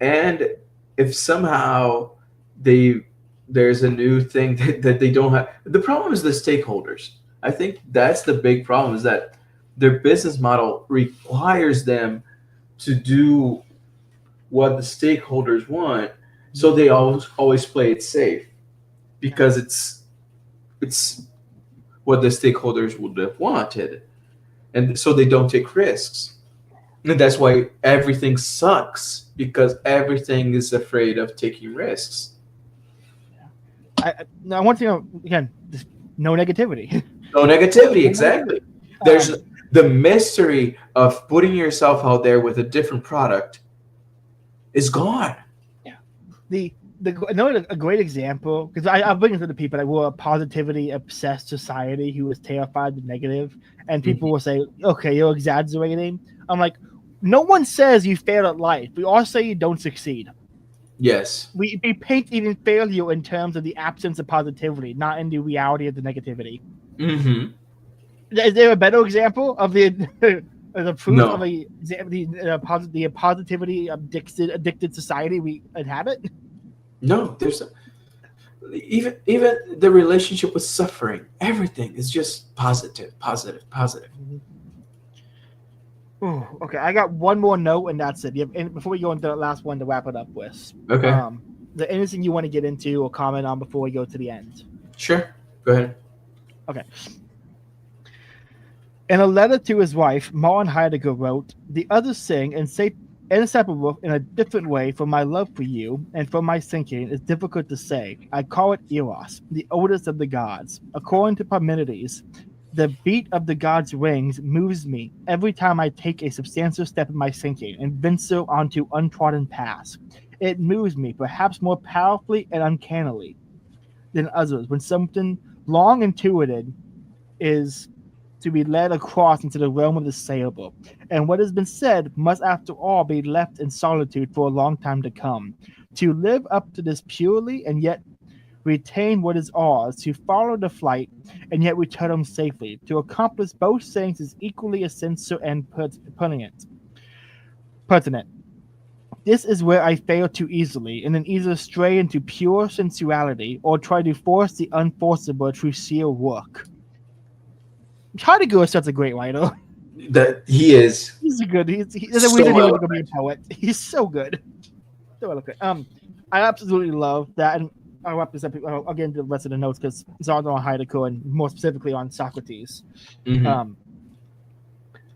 and if somehow there's a new thing that they don't have. The problem is the stakeholders. I think that's the big problem, is that their business model requires them to do what the stakeholders want, so they always play it safe because it's what the stakeholders would have wanted, and so they don't take risks. And that's why everything sucks, because everything is afraid of taking risks.
I want to know again, no negativity.
No negativity, exactly. There's the mystery of putting yourself out there with a different product is gone.
Yeah. A great example, because I've been into the people that were a positivity obsessed society who was terrified of negative, and people will say, okay, you're exaggerating. I'm like, no one says you fail at life. We all say you don't succeed.
Yes.
We paint even failure in terms of the absence of positivity, not in the reality of the negativity.
Mm-hmm.
Is there a better example of the proof
No.
of the positivity addicted society we inhabit?
No, there's even the relationship with suffering. Everything is just positive.
Ooh, okay, I got one more note, and that's it. And before we go into the last one to wrap it up with,
Okay.
Is there anything you want to get into or comment on before we go to the end?
Sure. Go ahead.
Okay. In a letter to his wife, Martin Heidegger wrote, "The others sing and say inseparable in a different way, for my love for you and for my thinking is difficult to say. I call it Eros, the oldest of the gods. According to Parmenides, the beat of the gods' wings moves me every time I take a substantial step in my thinking and venture onto untrodden paths. It moves me perhaps more powerfully and uncannily than others when something long intuited is to be led across into the realm of the sayable, and what has been said must after all be left in solitude for a long time to come. To live up to this purely and yet retain what is ours, to follow the flight and yet return home safely, to accomplish both things is equally essential and pertinent. This is where I fail too easily, and then either stray into pure sensuality or try to force the unforceable through sheer work." Heidegger is such a great writer.
That he is.
He's a good. There's a reason he was going to be a poet. He's so good. So eloquent. I absolutely love that, and I'll wrap this up. I'll get into the rest of the notes because it's all on Heidegger and more specifically on Socrates.
Mm-hmm.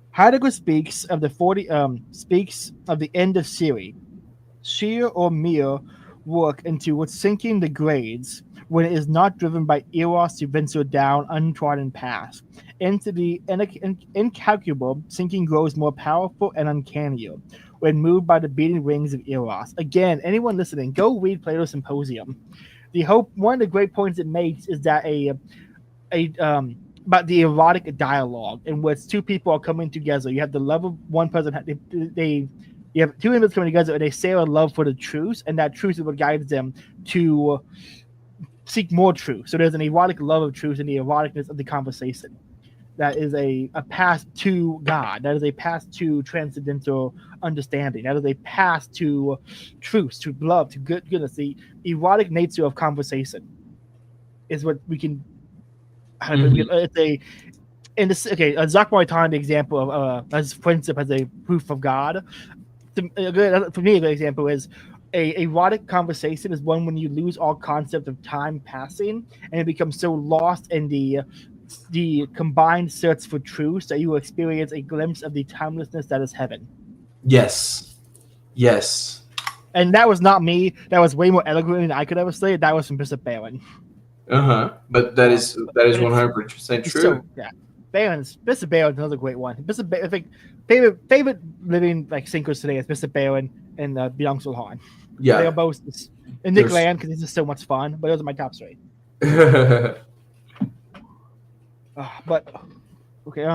Heidegger speaks of the end of sheer or mere work into what's sinking the grades when it is not driven by Eros to venture down untrodden paths. Into the incalculable, sinking grows more powerful and uncannier when moved by the beating wings of Eros. Again, anyone listening, go read Plato's Symposium. One of the great points it makes is that about the erotic dialogue in which two people are coming together. You have the love of one person. You have two individuals coming together and they share a love for the truth, and that truth is what guides them to seek more truth. So there's an erotic love of truth and the eroticness of the conversation. That is a path to God. That is a path to transcendental understanding. That is a path to truth, to love, to goodness. The erotic nature of conversation is what we can. Jacques Maritain, the example of as friendship as a proof of God. For me, a good example is a erotic conversation is one when you lose all concept of time passing and it becomes so lost in the combined search for truth that you will experience a glimpse of the timelessness that is heaven.
Yes.
And that was not me. That was way more eloquent than I could ever say. That was from Bishop Barron.
But that is 100% true.
So, yeah. Bishop Barron's another great one. I think favorite living thinkers today is Bishop Barron and Byung Han.
Yeah,
they are both. And Nick Land, because he's just so much fun. But those are my top three. But okay,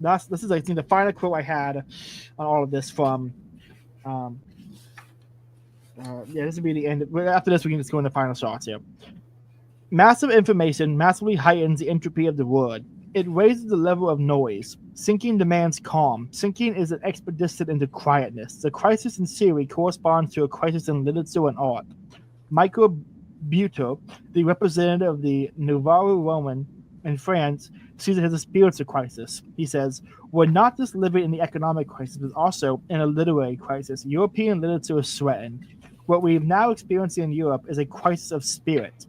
this is I think the final quote I had on all of this from. This will be the end. After this, we can just go into final shots here. Massive information massively heightens the entropy of the word. It raises the level of noise. Sinking demands calm. Sinking is an expedition into quietness. The crisis in theory corresponds to a crisis in literature and art. Michael Buter, the representative of the Nouveau Roman in France sees it as a spiritual crisis. He says, "We're not just living in the economic crisis, but also in a literary crisis. European literature is threatened. What we've now experienced in Europe is a crisis of spirit."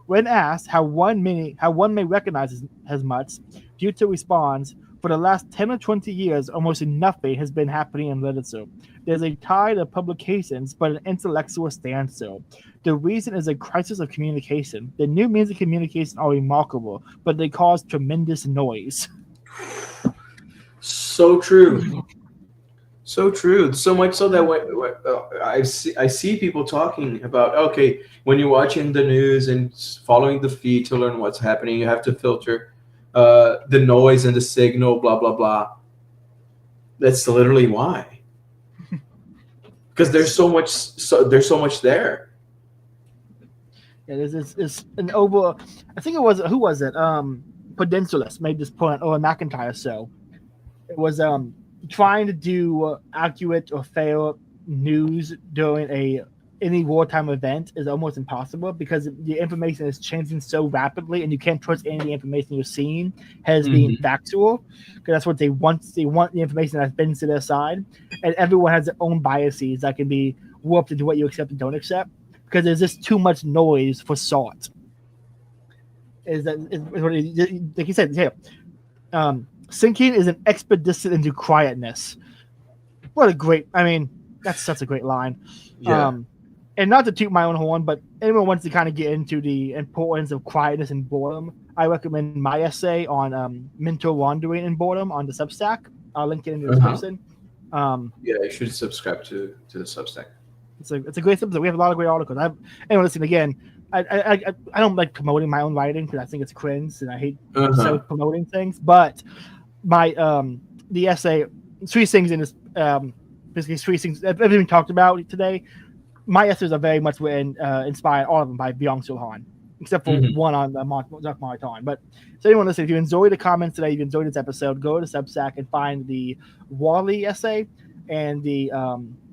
When asked how one may recognize as much, Goethe responds, "For the last 10 or 20 years, almost nothing has been happening in literature. There's a tide of publications, but an intellectual standstill. The reason is a crisis of communication. The new means of communication are remarkable, but they cause tremendous noise."
So true. So true. So much so that when I see people talking about, okay, when you're watching the news and following the feed to learn what's happening, you have to filter the noise and the signal, blah blah blah. That's literally why. Because there's so much there.
Yeah, it's an over. I think it was who was it? Prudentialist made this point, or McIntyre. So it was trying to do accurate or fair news during any wartime event is almost impossible because the information is changing so rapidly, and you can't trust any of the information you're seeing as being factual, because that's what they want. They want the information that's been to their side, and everyone has their own biases that can be warped into what you accept and don't accept, because there's just too much noise for thought. Is like you said? Yeah, sinking is an expedition into quietness. What a great! I mean, that's such a great line.
Yeah.
And not to toot my own horn, but anyone wants to kind of get into the importance of quietness and boredom, I recommend my essay on mental wandering and boredom on the Substack. I'll link it in the description.
Yeah, you should subscribe to the Substack.
It's a great Substack. We have a lot of great articles. Anyone listen again, I don't like promoting my own writing because I think it's cringe and I hate self-promoting things. But my the essay, three things in this, basically three things everything we talked about today. My essays are very much written, inspired, all of them by Byung, except for one on the Dark Marathon. But so anyone listen, if you enjoyed the comments today, if you enjoyed this episode, go to Substack and find the Wally essay and the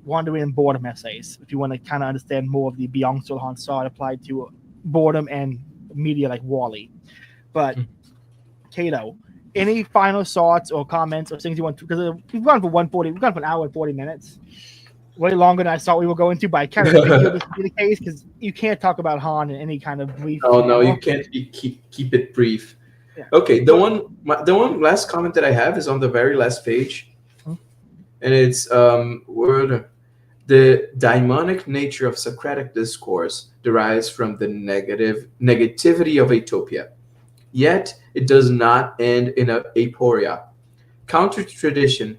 Wandering and Boredom essays. If you want to kind of understand more of the Byung thought applied to boredom and media like Wally. But Kato, any final thoughts or comments or things you want to? Because we've gone for 140. We've gone for an hour and 40 minutes. Way longer than I thought we were going to, but I kind of figured this would be the case because you can't talk about Han in any kind of brief.
Oh no, you can't keep it brief. Yeah. Okay, the one last comment that I have is on the very last page, and it's where the daimonic nature of Socratic discourse derives from the negativity of utopia, yet it does not end in aporia. Counter to tradition,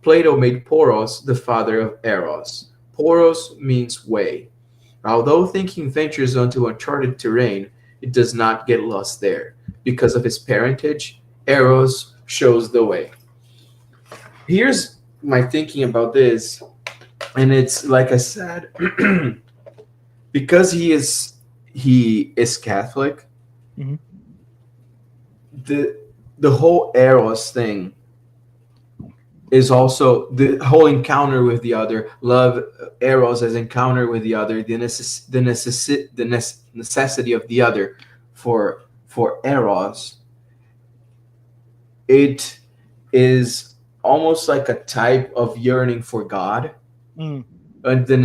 Plato made Poros the father of Eros. Poros means way. Although thinking ventures onto uncharted terrain, it does not get lost there. Because of his parentage, Eros shows the way. Here's my thinking about this, and it's like I said, because he is Catholic, the whole Eros thing is also the whole encounter with the other, love Eros as encounter with the other, the necessity of the other for Eros. It is almost like a type of yearning for God, and the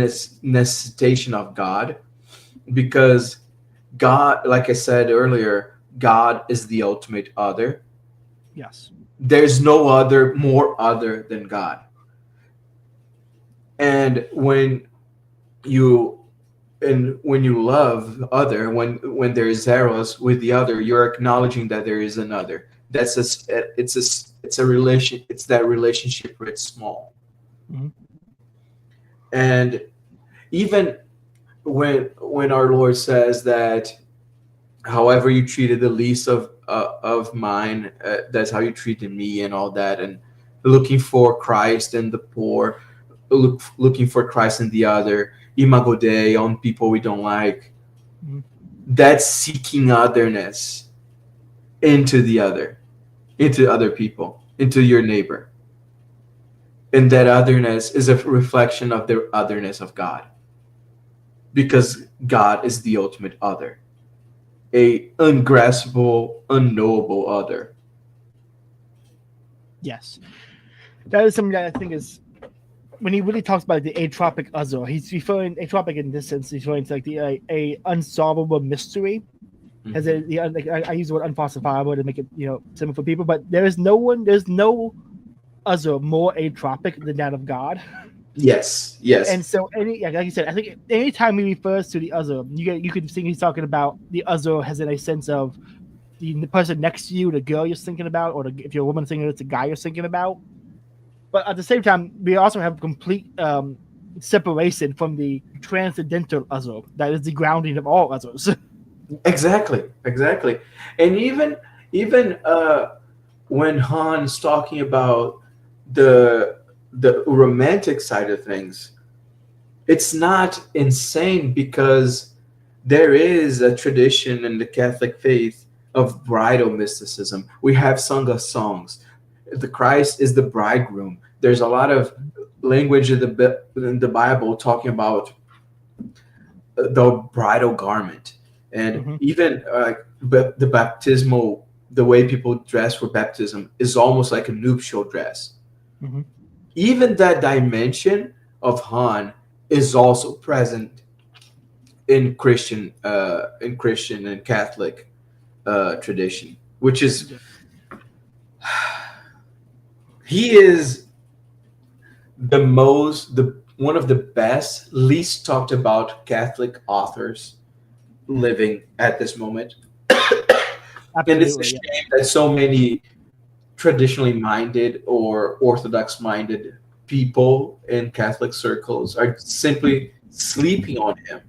necessitation of God, because God, like I said earlier, God is the ultimate other.
Yes.
There's no other more other than God. And when you love other, when there is Eros with the other, you're acknowledging that there is another. It's a relation. It's that relationship where it's small. And even when our Lord says that, however you treated the least of mine, that's how you treated me, and all that, and looking for Christ in the poor, looking for Christ in the other, imago Dei on people we don't like. That's seeking otherness into the other, into other people, into your neighbor. And that otherness is a reflection of the otherness of God, because God is the ultimate other. a ungraspable, unknowable other.
Yes, that is something that I think is when he really talks about the atropic other. He's referring atropic in this sense. He's referring to like the a unsolvable mystery. As like, I use the word unfalsifiable to make it simple for people, but there's no other more atropic than that of God.
Yes.
And so, like you said, I think anytime he refers to the other, you could think he's talking about the other has in a sense of the person next to you, the girl you're thinking about, or if you're a woman thinking it's the guy you're thinking about. But at the same time, we also have complete separation from the transcendental other that is the grounding of all others.
Exactly. And even when Han's talking about the romantic side of things, it's not insane because there is a tradition in the Catholic faith of bridal mysticism. We have sung of songs. The Christ is the bridegroom. There's a lot of language in the Bible talking about the bridal garment. And even the baptismal, the way people dress for baptism is almost like a nuptial dress. Even that dimension of Han is also present in Christian and Catholic tradition, which is he is one of the best, least talked about Catholic authors living at this moment. And it's a shame that so many traditionally minded or orthodox minded people in Catholic circles are simply sleeping on him.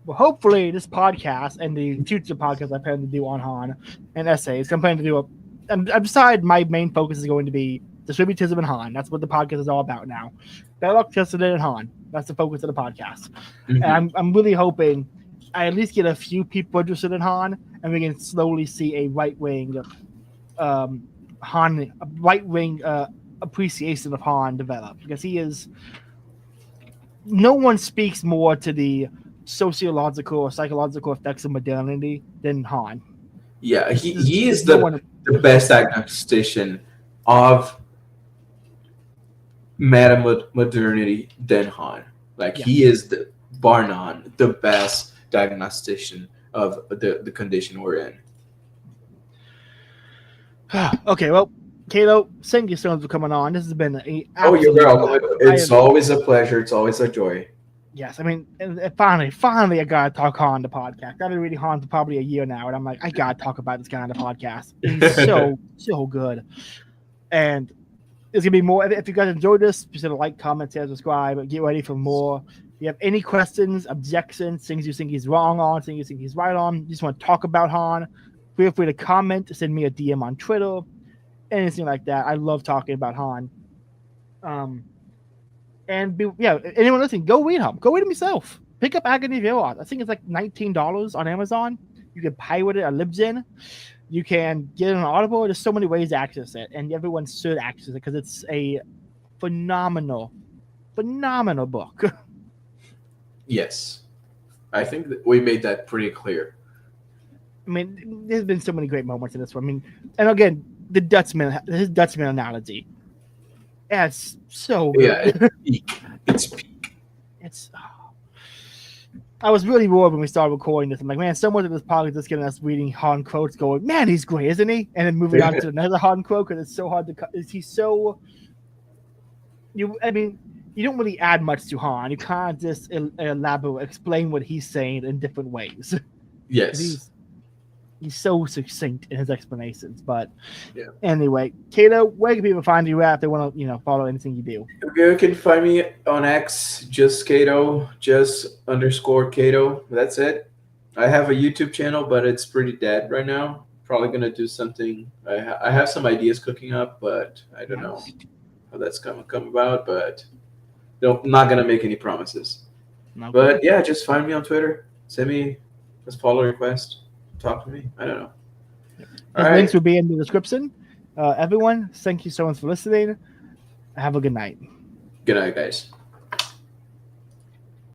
Well, hopefully this podcast and the future podcast I plan to do on Han and essays, I'm planning to do I've decided my main focus is going to be distributism and Han. That's what the podcast is all about now. Belloc, Chesterton, and Han. That's the focus of the podcast. And I'm really hoping I at least get a few people interested in Han, and we can slowly see a right-wing appreciation of Han develop, because he is. No one speaks more to the sociological or psychological effects of modernity than Han.
Yeah, he is the best diagnostician of modernity than Han. He is bar none the best diagnostician of the condition we're in.
Okay, well, Cato, thank you so much for coming on. This has been
you're welcome. It's always a pleasure. It's always a joy.
Yes, I mean, finally, I gotta talk Han the podcast. I've been reading Han for probably a year now, and I'm like, I gotta talk about this guy on the podcast. He's so good, and there's gonna be more. If you guys enjoyed this, be sure to like, comment, share, subscribe. Get ready for more. If you have any questions, objections, things you think he's wrong on, things you think he's right on, you just want to talk about Han, feel free to comment, send me a DM on Twitter, anything like that. I love talking about Han. Anyone listening, go read him. Go read him yourself. Pick up Agony of Eros. I think it's like $19 on Amazon. You can pirate it at Libsyn. You can get it on Audible. There's so many ways to access it, and everyone should access it because it's a phenomenal book.
Yes, I think that we made that pretty clear.
I mean, there's been so many great moments in this one. I mean, and again, his Dutchman analogy. Yeah, it's so good.
Yeah, it's peak.
I was really worried when we started recording this. I'm like, man, someone in this podcast is just getting us reading Han quotes going, man, he's great, isn't he? And then moving on to another Han quote because it's so hard to cut. He's so... You don't really add much to Han. You can't just explain what he's saying in different ways.
Yes.
He's so succinct in his explanations. But anyway, Cato, where can people find you at if they want to, follow anything you do?
You can find me on X, just Cato, _Cato. That's it. I have a YouTube channel, but it's pretty dead right now. Probably gonna do something. I have some ideas cooking up, but I don't know how that's gonna come about. But not gonna make any promises. Okay. But yeah, just find me on Twitter. Send me a follow request. Talk to me. I don't know.
Links will be in the description. Everyone, thank you so much for listening. Have a good night.
Good night, guys.